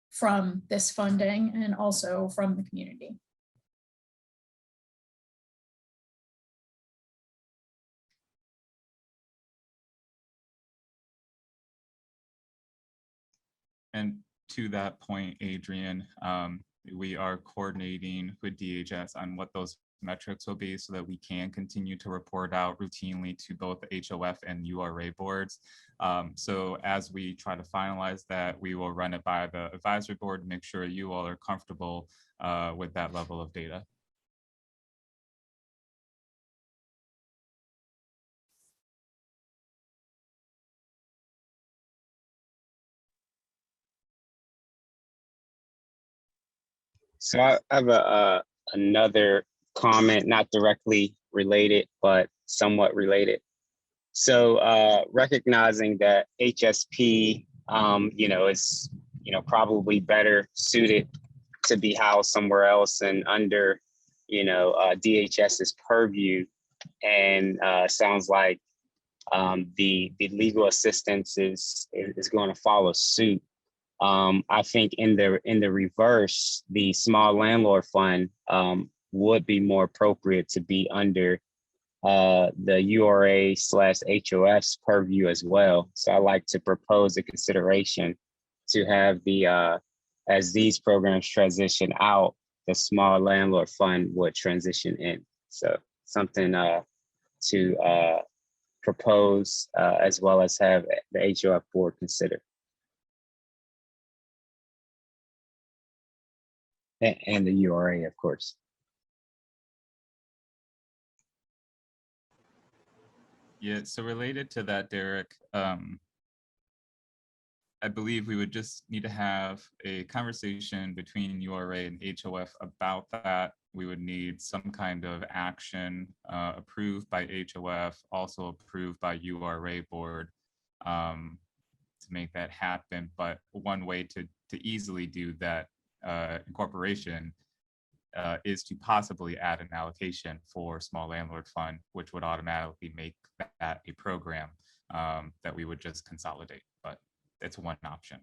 from this funding and also from the community.
And to that point, Adrian, we are coordinating with DHS on what those metrics will be so that we can continue to report out routinely to both the HOF and URA boards. So as we try to finalize that, we will run it by the advisory board to make sure you all are comfortable with that level of data.
So I have another comment, not directly related, but somewhat related. So recognizing that HSP, is, probably better suited to be housed somewhere else and under, DHS's purview, and sounds like the legal assistance is going to follow suit. I think in the reverse, the small landlord fund would be more appropriate to be under the URA/HOF's purview as well. So I like to propose a consideration to have as these programs transition out, the small landlord fund would transition in. So something to propose as well as have the HOF board consider. And the URA, of course.
Yeah, so related to that, Derek, I believe we would just need to have a conversation between URA and HOF about that. We would need some kind of action approved by HOF, also approved by URA board to make that happen. But one way to easily do that incorporation is to possibly add an allocation for small landlord fund, which would automatically make that a program that we would just consolidate. But it's one option.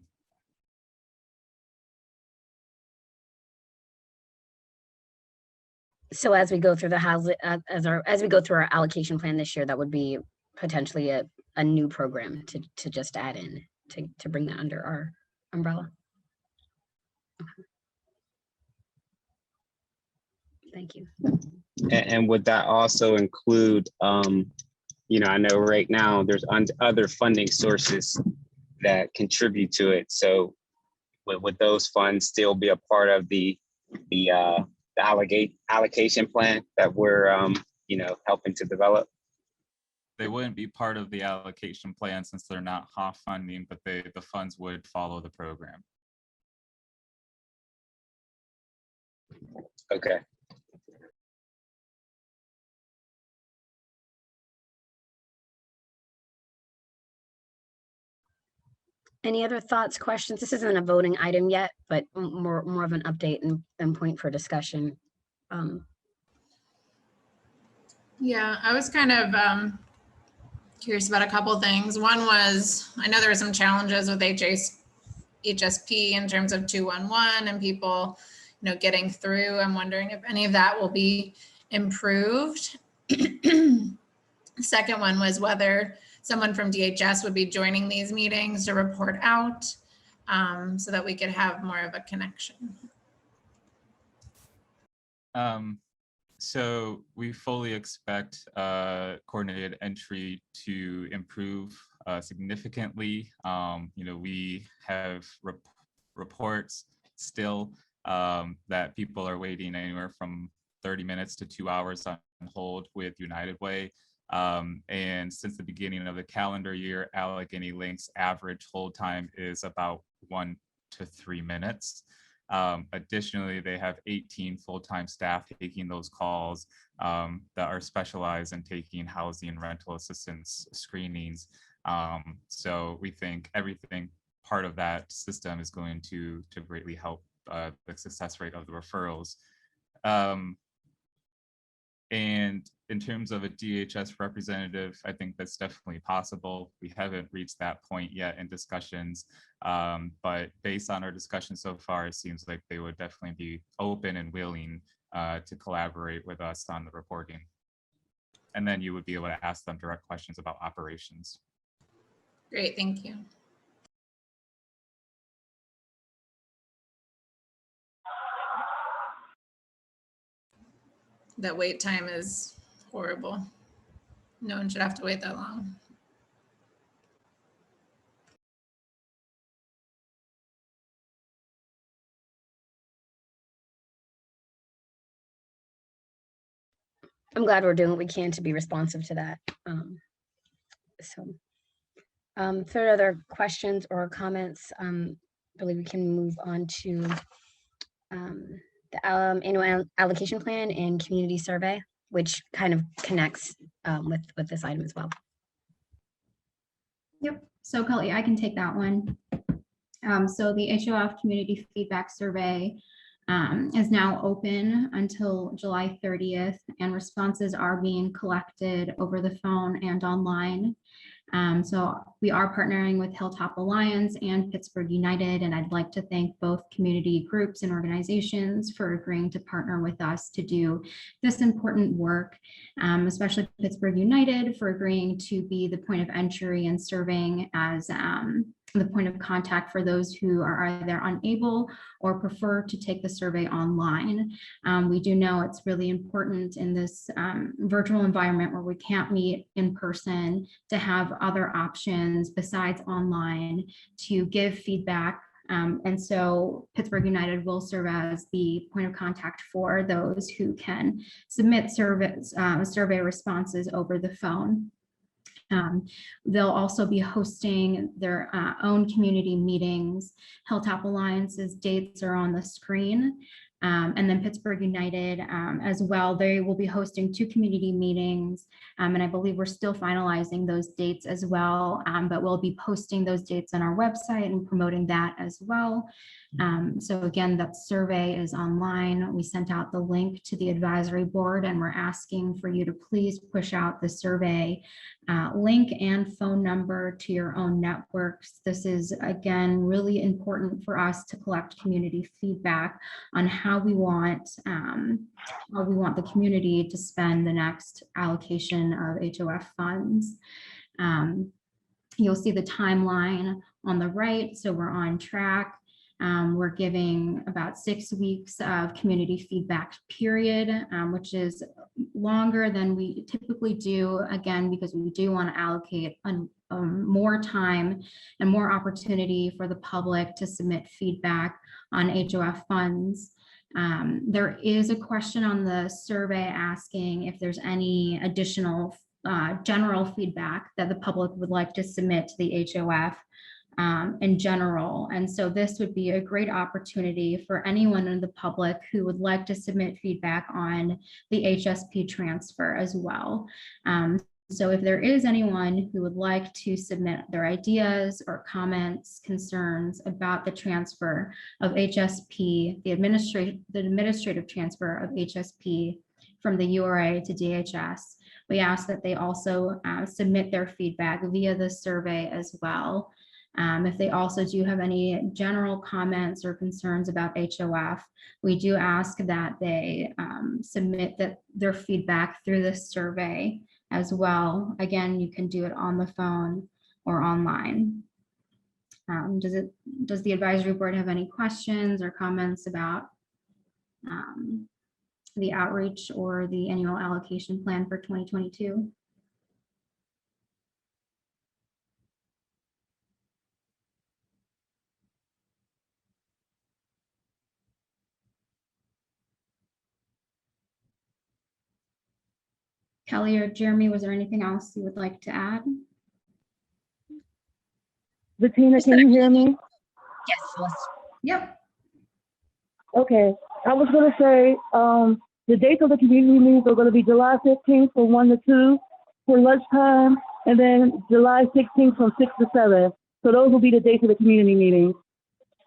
So as we go through the house, as we go through our allocation plan this year, that would be potentially a new program to just add in to bring that under our umbrella. Okay. Thank you.
And would that also include, you know, I know right now there's other funding sources that contribute to it. So would those funds still be a part of the allocation plan that we're, you know, helping to develop?
They wouldn't be part of the allocation plan since they're not HOF funding, but the funds would follow the program.
Okay.
Any other thoughts, questions? This isn't a voting item yet, but more of an update and point for discussion.
Yeah, I was kind of curious about a couple things. One was, I know there were some challenges with HSP in terms of 211 and people, you know, getting through. I'm wondering if any of that will be improved. The second one was whether someone from DHS would be joining these meetings to report out so that we could have more of a connection.
So we fully expect coordinated entry to improve significantly. You know, we have reports still that people are waiting anywhere from 30 minutes to 2 hours on hold with United Way. And since the beginning of the calendar year, Allegheny Link's average hold time is about 1 to 3 minutes. Additionally, they have 18 full-time staff taking those calls that are specialized in taking housing and rental assistance screenings. So we think everything part of that system is going to greatly help the success rate of the referrals. And in terms of a DHS representative, I think that's definitely possible. We haven't reached that point yet in discussions, but based on our discussion so far, it seems like they would definitely be open and willing to collaborate with us on the reporting. And then you would be able to ask them direct questions about operations.
Great, thank you. That wait time is horrible. No one should have to wait that long.
I'm glad we're doing what we can to be responsive to that. Further other questions or comments, I believe we can move on to the annual allocation plan and community survey, which kind of connects with this item as well.
Yep, so Kelly, I can take that one. So the HOF community feedback survey is now open until July 30th, and responses are being collected over the phone and online. So we are partnering with Hilltop Alliance and Pittsburgh United, and I'd like to thank both community groups and organizations for agreeing to partner with us to do this important work, especially Pittsburgh United for agreeing to be the point of entry and serving as the point of contact for those who are either unable or prefer to take the survey online. We do know it's really important in this virtual environment where we can't meet in person to have other options besides online to give feedback. And so Pittsburgh United will serve as the point of contact for those who can submit survey responses over the phone. They'll also be hosting their own community meetings. Hilltop Alliance's dates are on the screen. And then Pittsburgh United as well. They will be hosting 2 community meetings. And I believe we're still finalizing those dates as well, but we'll be posting those dates on our website and promoting that as well. So again, that survey is online. We sent out the link to the advisory board, and we're asking for you to please push out the survey link and phone number to your own networks. This is, again, really important for us to collect community feedback on how we want the community to spend the next allocation of HOF funds. You'll see the timeline on the right, so we're on track. We're giving about 6 weeks of community feedback period, which is longer than we typically do, again, because we do want to allocate more time and more opportunity for the public to submit feedback on HOF funds. There is a question on the survey asking if there's any additional general feedback that the public would like to submit to the HOF in general. And so this would be a great opportunity for anyone in the public who would like to submit feedback on the HSP transfer as well. So if there is anyone who would like to submit their ideas or comments, concerns about the transfer of HSP, the administrative transfer of HSP from the URA to DHS, we ask that they also submit their feedback via the survey as well. If they also do have any general comments or concerns about HOF, we do ask that they submit their feedback through this survey as well. Again, you can do it on the phone or online. Does the advisory board have any questions or comments about the outreach or the annual allocation plan for 2022? Kelly or Jeremy, was there anything else you would like to add?
Bettina, can you hear me?
Yes.
Yep.
Okay, I was gonna say, the dates of the community meetings are gonna be July 15th from 1 to 2 for lunchtime, and then July 16th from 6 to 7. So those will be the dates of the community meetings.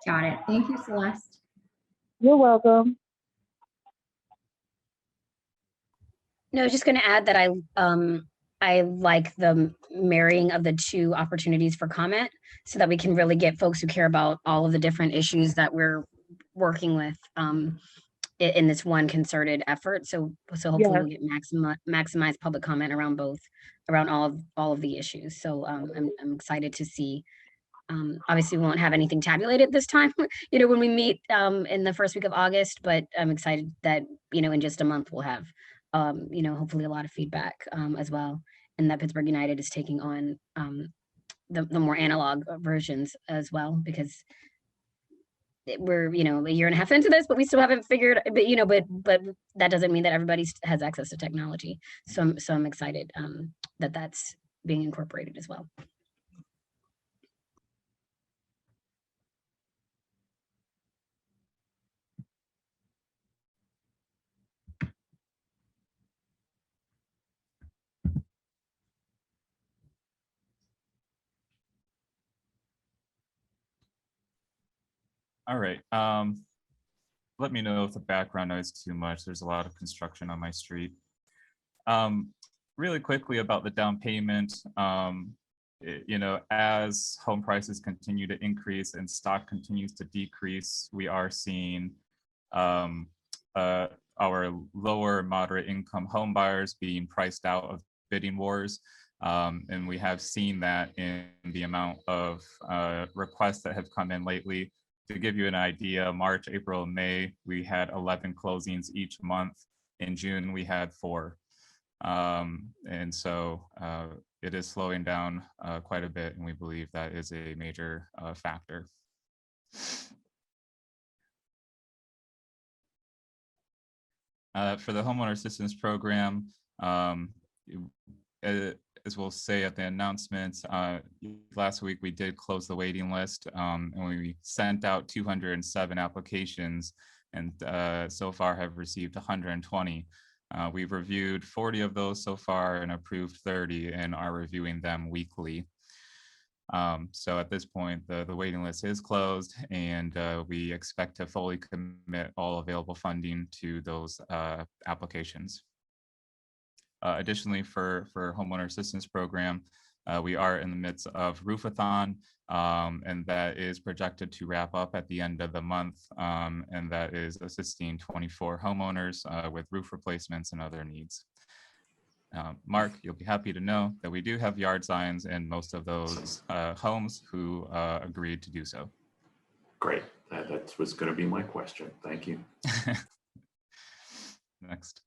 Got it. Thank you, Celeste.
You're welcome.
No, I was just going to add that I like the marrying of the 2 opportunities for comment so that we can really get folks who care about all of the different issues that we're working with in this one concerted effort. So hopefully
Yeah.
we'll get maximize public comment around all of the issues. So I'm excited to see. Obviously, we won't have anything tabulated this time, when we meet in the first week of August, but I'm excited that, in just a month we'll have hopefully a lot of feedback as well, and that Pittsburgh United is taking on the more analog versions as well, because we're a year and a half into this, but we still haven't figured. But that doesn't mean that everybody has access to technology. So I'm excited that that's being incorporated as well.
All right. Let me know if the background noise is too much. There's a lot of construction on my street. Really quickly about the down payment, as home prices continue to increase and stock continues to decrease, we are seeing our lower moderate income home buyers being priced out of bidding wars. And we have seen that in the amount of requests that have come in lately. To give you an idea, March, April, and May, we had 11 closings each month. In June, we had 4. And so it is slowing down quite a bit, and we believe that is a major factor. For the homeowner assistance program, as we'll say at the announcements, last week we did close the waiting list, and we sent out 207 applications, and so far have received 120. We've reviewed 40 of those so far and approved 30 and are reviewing them weekly. So at this point, the waiting list is closed, and we expect to fully commit all available funding to those applications. Additionally, for homeowner assistance program, we are in the midst of Roofathon, and that is projected to wrap up at the end of the month, and that is assisting 24 homeowners with roof replacements and other needs. Mark, you'll be happy to know that we do have yard signs in most of those homes who agreed to do so.
Great. That was going to be my question. Thank you.
Next.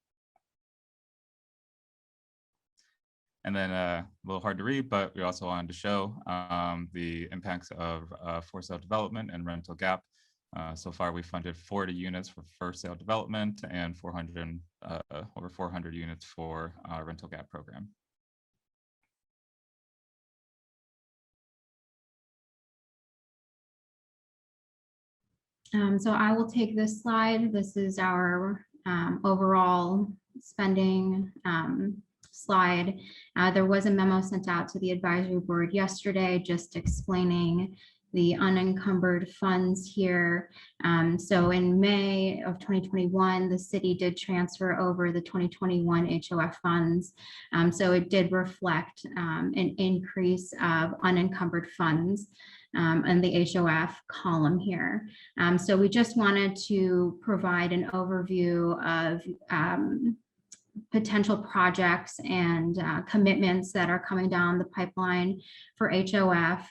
And then a little hard to read, but we also wanted to show the impacts of for sale development and rental gap. So far, we funded 40 units for for sale development and over 400 units for rental gap program.
So I will take this slide. This is our overall spending slide. There was a memo sent out to the advisory board yesterday just explaining the unencumbered funds here. So in May of 2021, the city did transfer over the 2021 HOF funds. So it did reflect an increase of unencumbered funds in the HOF column here. So we just wanted to provide an overview of potential projects and commitments that are coming down the pipeline for HOF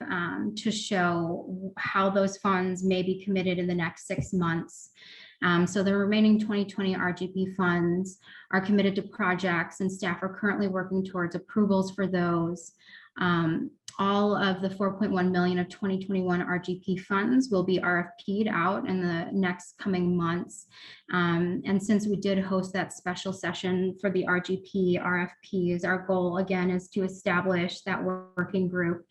to show how those funds may be committed in the next 6 months. So the remaining 2020 RGP funds are committed to projects, and staff are currently working towards approvals for those. All of the 4.1 million of 2021 RGP funds will be RFP'd out in the next coming months. And since we did host that special session for the RGP RFPs, our goal again is to establish that working group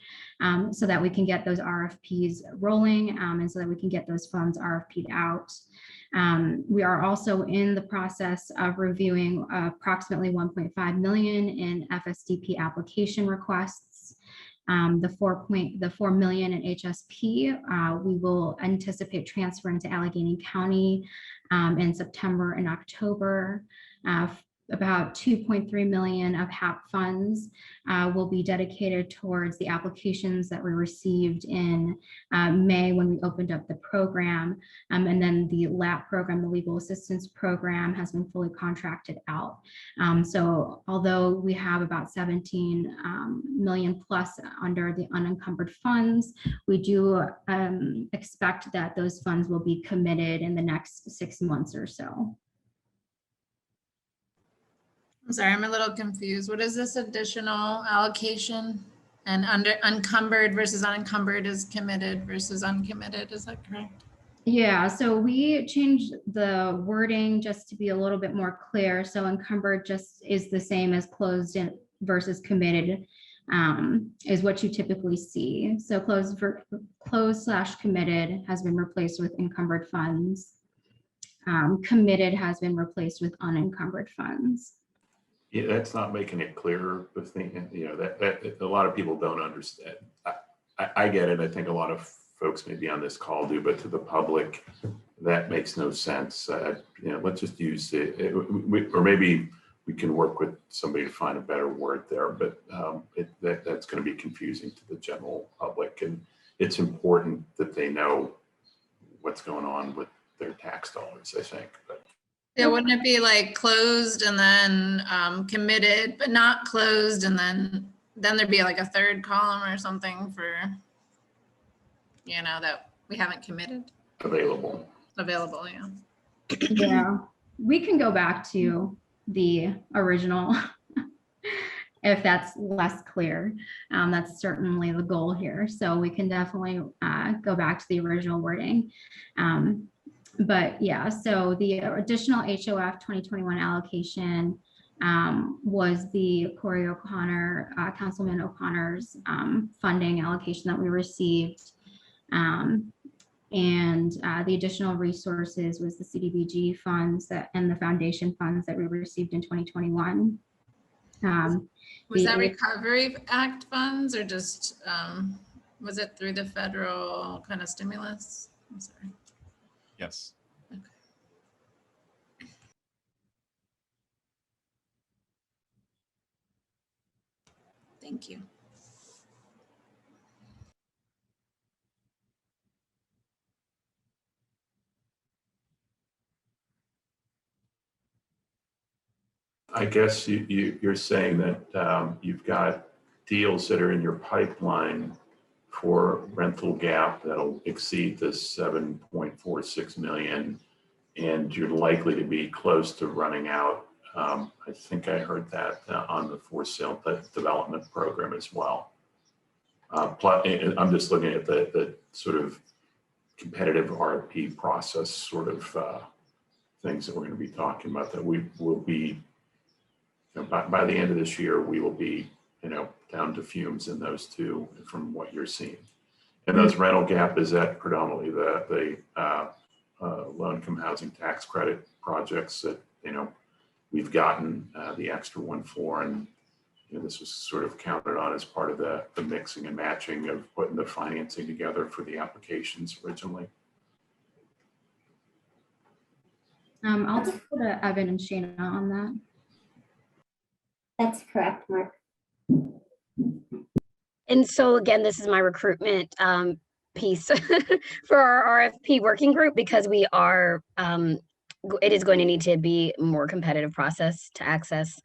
so that we can get those RFPs rolling and so that we can get those funds RFP'd out. We are also in the process of reviewing approximately 1.5 million in FSDP application requests. The 4 million in HSP, we will anticipate transferring to Allegheny County in September and October. About 2.3 million of HAP funds will be dedicated towards the applications that we received in May when we opened up the program. And then the LAP program, the Legal Assistance Program, has been fully contracted out. So although we have about 17 million plus under the unencumbered funds, we do expect that those funds will be committed in the next 6 months or so.
I'm sorry, I'm a little confused. What is this additional allocation? And under encumbered versus unencumbered is committed versus uncommitted, is that correct?
Yeah, so we changed the wording just to be a little bit more clear. So encumbered just is the same as closed in versus committed is what you typically see. So closed/committed has been replaced with encumbered funds. Committed has been replaced with unencumbered funds.
Yeah, that's not making it clearer. The thing, you know, that a lot of people don't understand. I get it. I think a lot of folks maybe on this call do, but to the public, that makes no sense. You know, let's just use it, or maybe we can work with somebody to find a better word there. But that's going to be confusing to the general public, and it's important that they know what's going on with their tax dollars, I think. But
yeah, wouldn't it be like closed and then committed, but not closed, and then there'd be like a third column or something for, you know, that we haven't committed?
Available,
yeah.
Yeah, we can go back to the original if that's less clear. That's certainly the goal here. So we can definitely go back to the original wording. But yeah, so the additional HOF 2021 allocation was the Corey O'Connor, Councilman O'Connor's funding allocation that we received. And the additional resources was the CDBG funds and the foundation funds that we received in 2021.
Was that Recovery Act funds or just, was it through the federal kind of stimulus? I'm sorry.
Yes.
Okay. Thank you.
I guess you're saying that you've got deals that are in your pipeline for rental gap that'll exceed the 7.46 million, and you're likely to be close to running out. I think I heard that on the for sale development program as well. I'm just looking at the sort of competitive RFP process sort of things that we're going to be talking about, that we will be, by the end of this year, we will be, down to fumes in those two from what you're seeing. And those rental gap, is that predominantly the low-income housing tax credit projects that, we've gotten the extra one for, and this was sort of counted on as part of the mixing and matching of putting the financing together for the applications originally.
I'll defer to Evan and Shana on that.
That's correct, Mark.
And so again, this is my recruitment piece for our RFP working group, because we are, it is going to need to be a more competitive process to access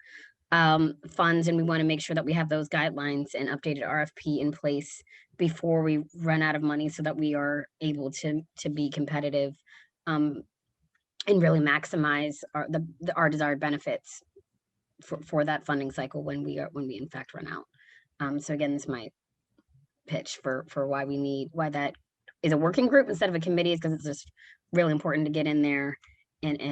funds. And we want to make sure that we have those guidelines and updated RFP in place before we run out of money, so that we are able to be competitive and really maximize our desired benefits for that funding cycle when we in fact run out. So again, this is my pitch for why that is a working group instead of a committee, is because it's just really important to get in there and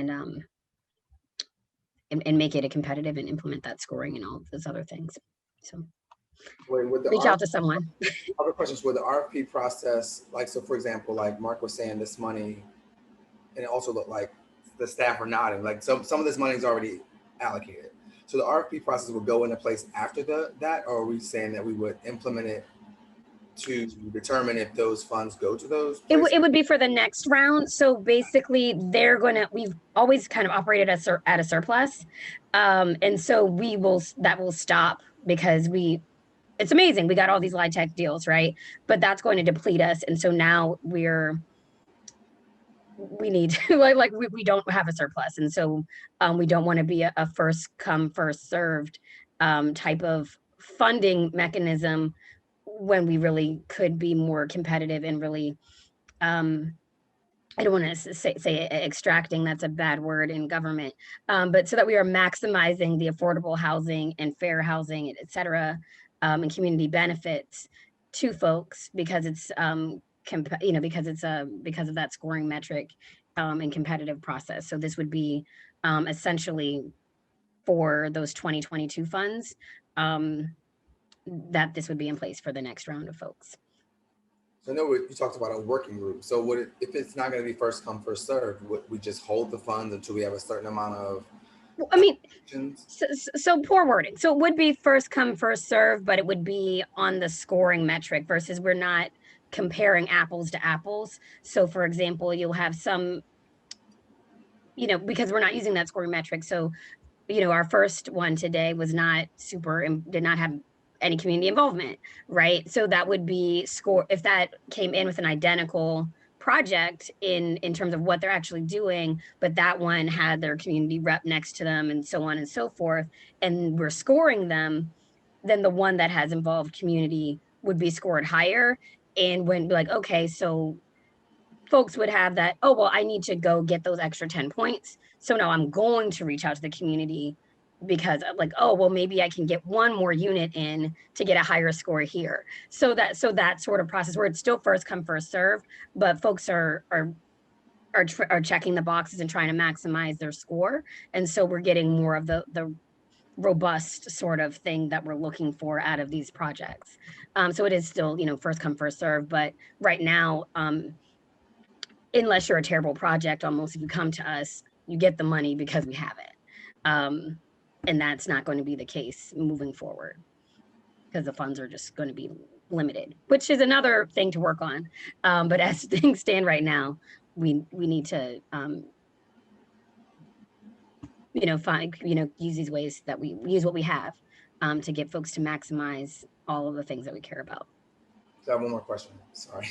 make it a competitive and implement that scoring and all of those other things. So reach out to someone.
Other questions with the RFP process, like, so for example, like Mark was saying, this money, and it also looked like the staff are nodding, like some of this money is already allocated. So the RFP process would go into place after that, or are we saying that we would implement it to determine if those funds go to those places?
It would be for the next round. So basically we've always kind of operated at a surplus. And so that will stop, because it's amazing. We got all these LIHTC deals, right? But that's going to deplete us. And so now we need we don't have a surplus. And so we don't want to be a first come, first served type of funding mechanism, when we really could be more competitive and really, I don't want to say extracting, that's a bad word in government, but so that we are maximizing the affordable housing and fair housing, et cetera, and community benefits to folks, because it's, because of that scoring metric and competitive process. So this would be essentially for those 2022 funds, that this would be in place for the next round of folks.
So I know you talked about a working group. So if it's not going to be first come, first served, would we just hold the funds until we have a certain amount of?
Well, I mean, so poor wording. So it would be first come, first serve, but it would be on the scoring metric, versus we're not comparing apples to apples. So for example, you'll have some, because we're not using that scoring metric. So, our first one today was not did not have any community involvement, right? So that would be if that came in with an identical project in terms of what they're actually doing, but that one had their community rep next to them and so on and so forth, and we're scoring them, then the one that has involved community would be scored higher. And when be like, okay, so folks would have that, oh, well, I need to go get those extra 10 points. So now I'm going to reach out to the community, because like, oh, well, maybe I can get one more unit in to get a higher score here. So that sort of process where it's still first come, first serve, but folks are checking the boxes and trying to maximize their score. And so we're getting more of the robust sort of thing that we're looking for out of these projects. So it is still, you know, first come, first serve, but right now, unless you're a terrible project, almost if you come to us, you get the money because we have it. And that's not going to be the case moving forward because the funds are just going to be limited, which is another thing to work on. But as things stand right now, we need to, you know, find, you know, use these ways that we use what we have to get folks to maximize all of the things that we care about.
So I have one more question. Sorry.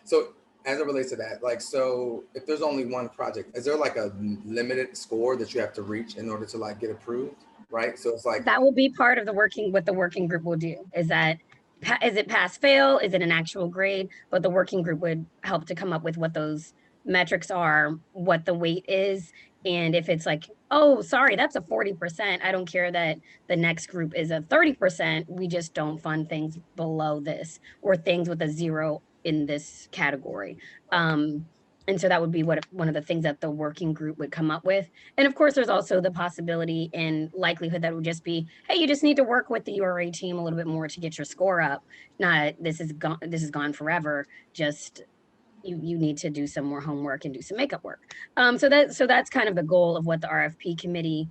So as it relates to that, like, so if there's only one project, is there like a limited score that you have to reach in order to like get approved? Right. So it's like
that will be part of the what the working group will do. Is it pass fail? Is it an actual grade? But the working group would help to come up with what those metrics are, what the weight is. And if it's like, oh, sorry, that's a 40%. I don't care that the next group is a 30%. We just don't fund things below this or things with a 0 in this category. And so that would be one of the things that the working group would come up with. And of course, there's also the possibility and likelihood that would just be, hey, you just need to work with the URA team a little bit more to get your score up. Not this is gone forever. Just you need to do some more homework and do some makeup work. So that's kind of the goal of what the RFP committee,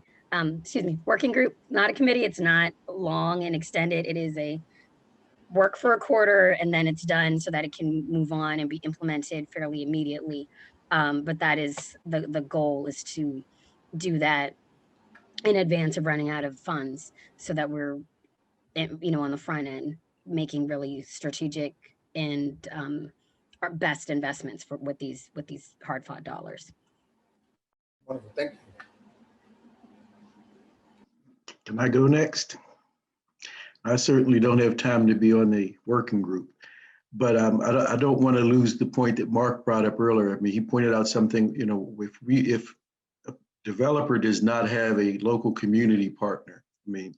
working group, not a committee. It's not long and extended. It is a work for a quarter and then it's done so that it can move on and be implemented fairly immediately. But that is the goal, is to do that in advance of running out of funds so that we're, you know, on the front end making really strategic and our best investments with these hard-fought dollars.
Wonderful. Thank you.
Can I go next? I certainly don't have time to be on the working group, but I don't want to lose the point that Mark brought up earlier. I mean, he pointed out something, you know, if a developer does not have a local community partner, I mean,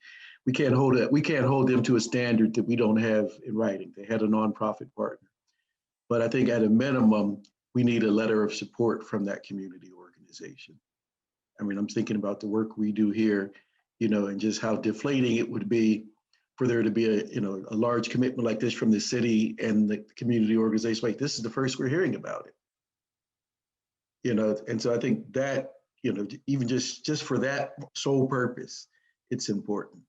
we can't hold them to a standard that we don't have in writing. They had a nonprofit partner, but I think at a minimum, we need a letter of support from that community organization. I mean, I'm thinking about the work we do here, you know, and just how deflating it would be for there to be a large commitment like this from the city and the community organization. Like, this is the first we're hearing about it. You know, and so I think that, you know, even just for that sole purpose, it's important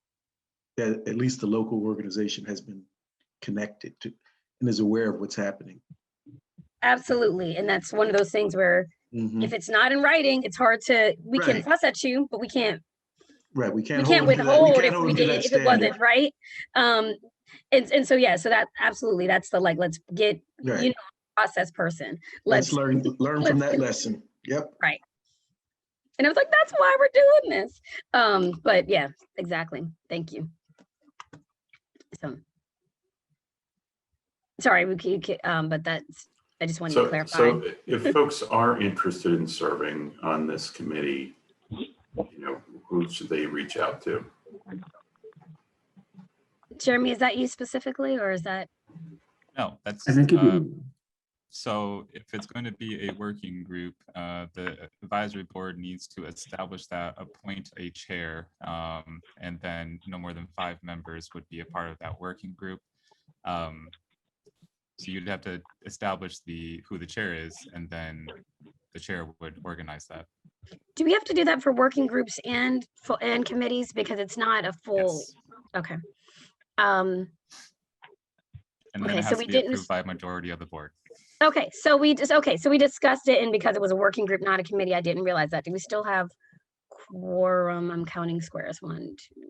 that at least the local organization has been connected to and is aware of what's happening.
Absolutely. And that's one of those things where if it's not in writing, it's hard to, we can fuss at you, but we can't.
Right, we can't
withhold if it wasn't right. And so yeah, so that absolutely, that's the like, let's get you know, process person.
Let's learn from that lesson. Yep.
Right. And I was like, that's why we're doing this. But yeah, exactly. Thank you. So sorry, but that's, I just wanted to clarify.
So if folks are interested in serving on this committee, you know, who should they reach out to?
Jeremy, is that you specifically, or is that?
No, that's, so if it's going to be a working group, the advisory board needs to establish that, appoint a chair, and then no more than 5 members would be a part of that working group. So you'd have to establish who the chair is, and then the chair would organize that.
Do we have to do that for working groups and committees, because it's not a full? Yes. Okay.
And then it has to be approved by a majority of the board.
Okay, so we discussed it, and because it was a working group, not a committee, I didn't realize that. Do we still have quorum? I'm counting squares. 1, 2.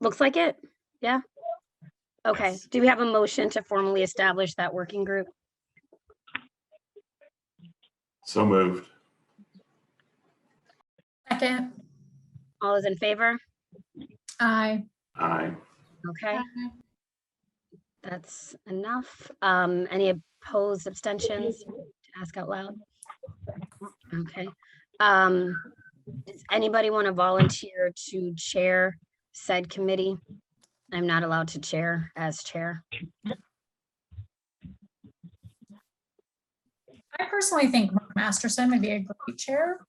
Looks like it. Yeah. Okay. Yes. Do we have a motion to formally establish that working group?
So moved.
Second.
All those in favor?
Aye.
Aye.
Okay. That's enough. Any opposed, abstentions? To ask out loud. Okay. Does anybody want to volunteer to chair said committee? I'm not allowed to chair as chair.
I personally think Mark Masterson would be a great chair.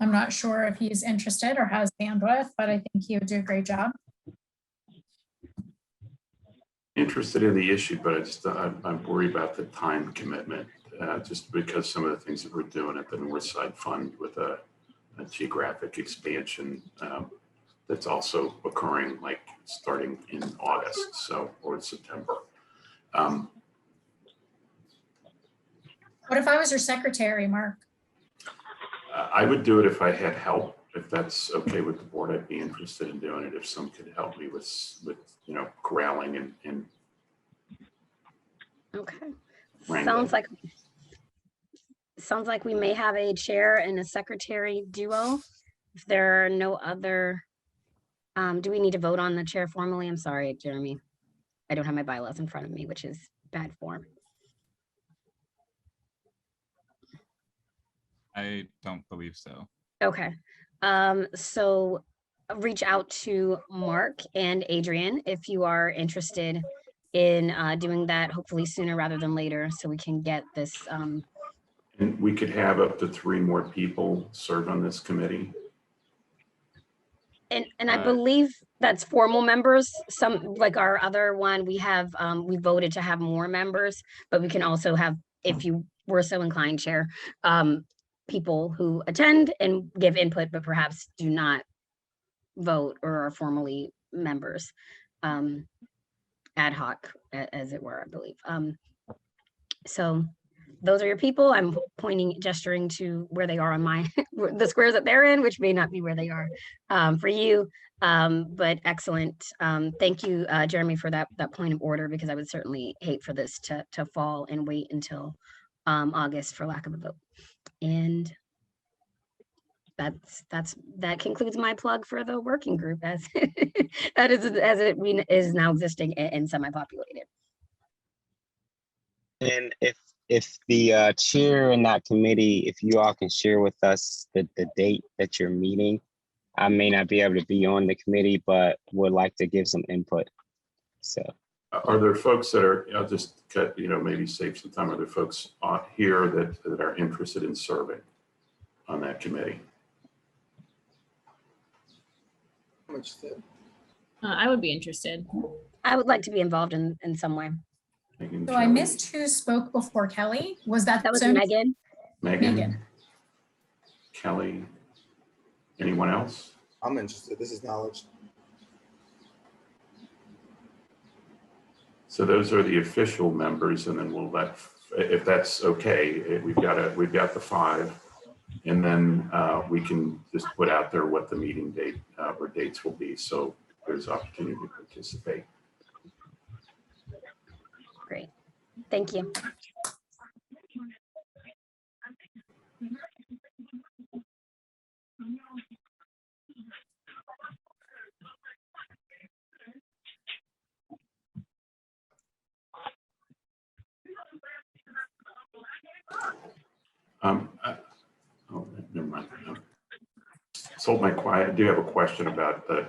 I'm not sure if he's interested or has bandwidth, but I think he would do a great job.
Interested in the issue, but I'm worried about the time commitment, just because some of the things that we're doing at the Northside Fund with a geographic expansion that's also occurring like starting in August, so, or September.
What if I was your secretary, Mark?
I would do it if I had help. If that's okay with the board, I'd be interested in doing it. If some could help me with corralling and
Okay.
wrangling.
Sounds like we may have a chair and a secretary duo. If there are no other, do we need to vote on the chair formally? I'm sorry, Jeremy. I don't have my bylaws in front of me, which is bad form.
I don't believe so.
Okay, so reach out to Mark and Adrian if you are interested in doing that, hopefully sooner rather than later, so we can get this.
And we could have up to 3 more people serve on this committee.
And I believe that's formal members. Some, like our other one, we have, we voted to have more members, but we can also have, if you were so inclined, Chair, people who attend and give input, but perhaps do not vote or are formally members, ad hoc, as it were, I believe. So those are your people. I'm pointing, gesturing to where they are on my, the squares that they're in, which may not be where they are for you, but excellent. Thank you, Jeremy, for that point of order, because I would certainly hate for this to fall and wait until August for lack of a vote. And that concludes my plug for the working group as it is now existing and semi-populated.
And if the chair in that committee, if you all can share with us the date that you're meeting, I may not be able to be on the committee, but would like to give some input. So.
Are there folks that are, I'll just cut, maybe save some time. Are there folks on here that are interested in serving on that committee?
I would be interested.
I would like to be involved in some way.
So I missed who spoke before Kelly. Was that
was
Zone-
Megan?
Megan. Kelly. Anyone else?
I'm interested. This is knowledge.
So those are the official members, and then we'll let, if that's okay, we've got the 5, and then we can just put out there what the meeting date or dates will be, so there's opportunity to participate.
Great, thank you.
Never mind. Sold my quiet. I do have a question about the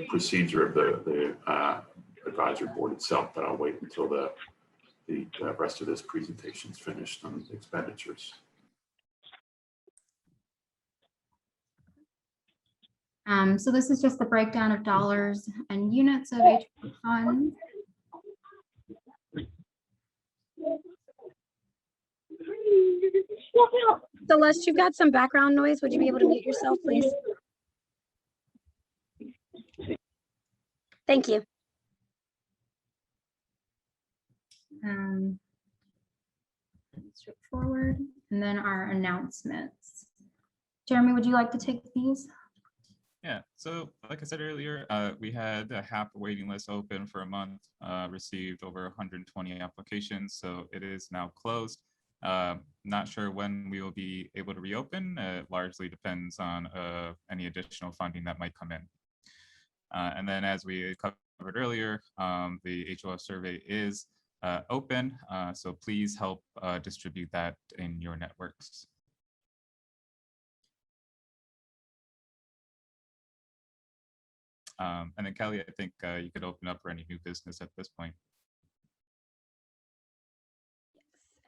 procedure of the advisory board itself, but I'll wait until the rest of this presentation is finished on expenditures.
So this is just the breakdown of dollars and units of HOA funds.
Celeste, you've got some background noise. Would you be able to mute yourself, please? Thank you.
Straightforward. And then our announcements. Jeremy, would you like to take these?
Yeah, so like I said earlier, we had a HAP waiting list open for a month, received over 120 applications, so it is now closed. Not sure when we will be able to reopen. It largely depends on any additional funding that might come in. And then as we covered earlier, the HOF survey is open, so please help distribute that in your networks. And then Kelly, I think you could open up for any new business at this point.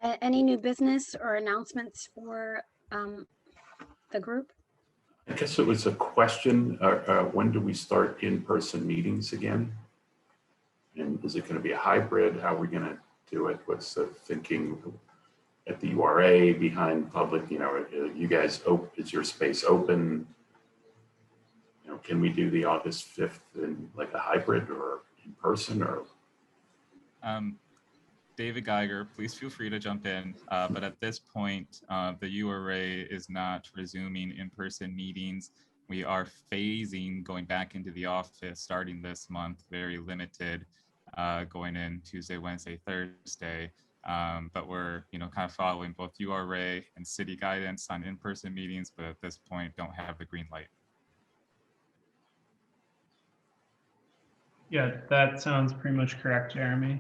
Any new business or announcements for the group?
I guess it was a question, when do we start in-person meetings again? And is it going to be a hybrid? How are we going to do it? What's the thinking at the URA behind public? You know, you guys, is your space open? You know, can we do the August 5th in like a hybrid or in person or?
David Geiger, please feel free to jump in. But at this point, the URA is not resuming in-person meetings. We are phasing going back into the office starting this month, very limited, going in Tuesday, Wednesday, Thursday. But we're, you know, kind of following both URA and city guidance on in-person meetings, but at this point don't have the green light.
Yeah, that sounds pretty much correct, Jeremy.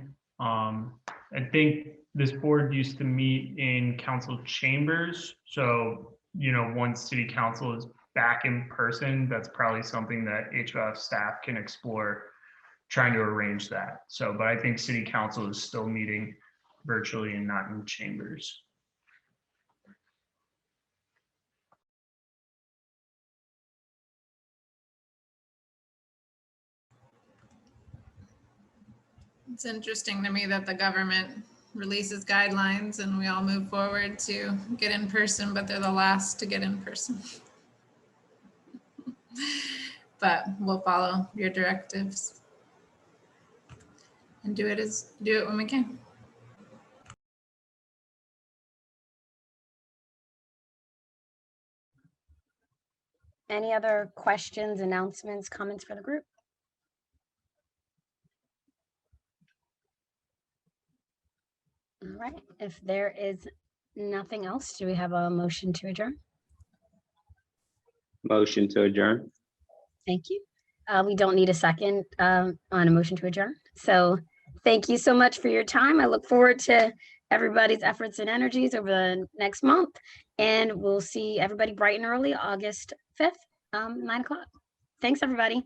I think this board used to meet in council chambers. So, you know, once city council is back in person, that's probably something that HOF staff can explore, trying to arrange that. So, but I think city council is still meeting virtually and not in chambers.
It's interesting to me that the government releases guidelines and we all move forward to get in person, but they're the last to get in person. But we'll follow your directives and do it when we can.
Any other questions, announcements, comments for the group? All right, if there is nothing else, do we have a motion to adjourn?
Motion to adjourn.
Thank you. We don't need a second on a motion to adjourn. So thank you so much for your time. I look forward to everybody's efforts and energies over the next month. And we'll see everybody bright and early, August 5th, 9 o'clock. Thanks, everybody.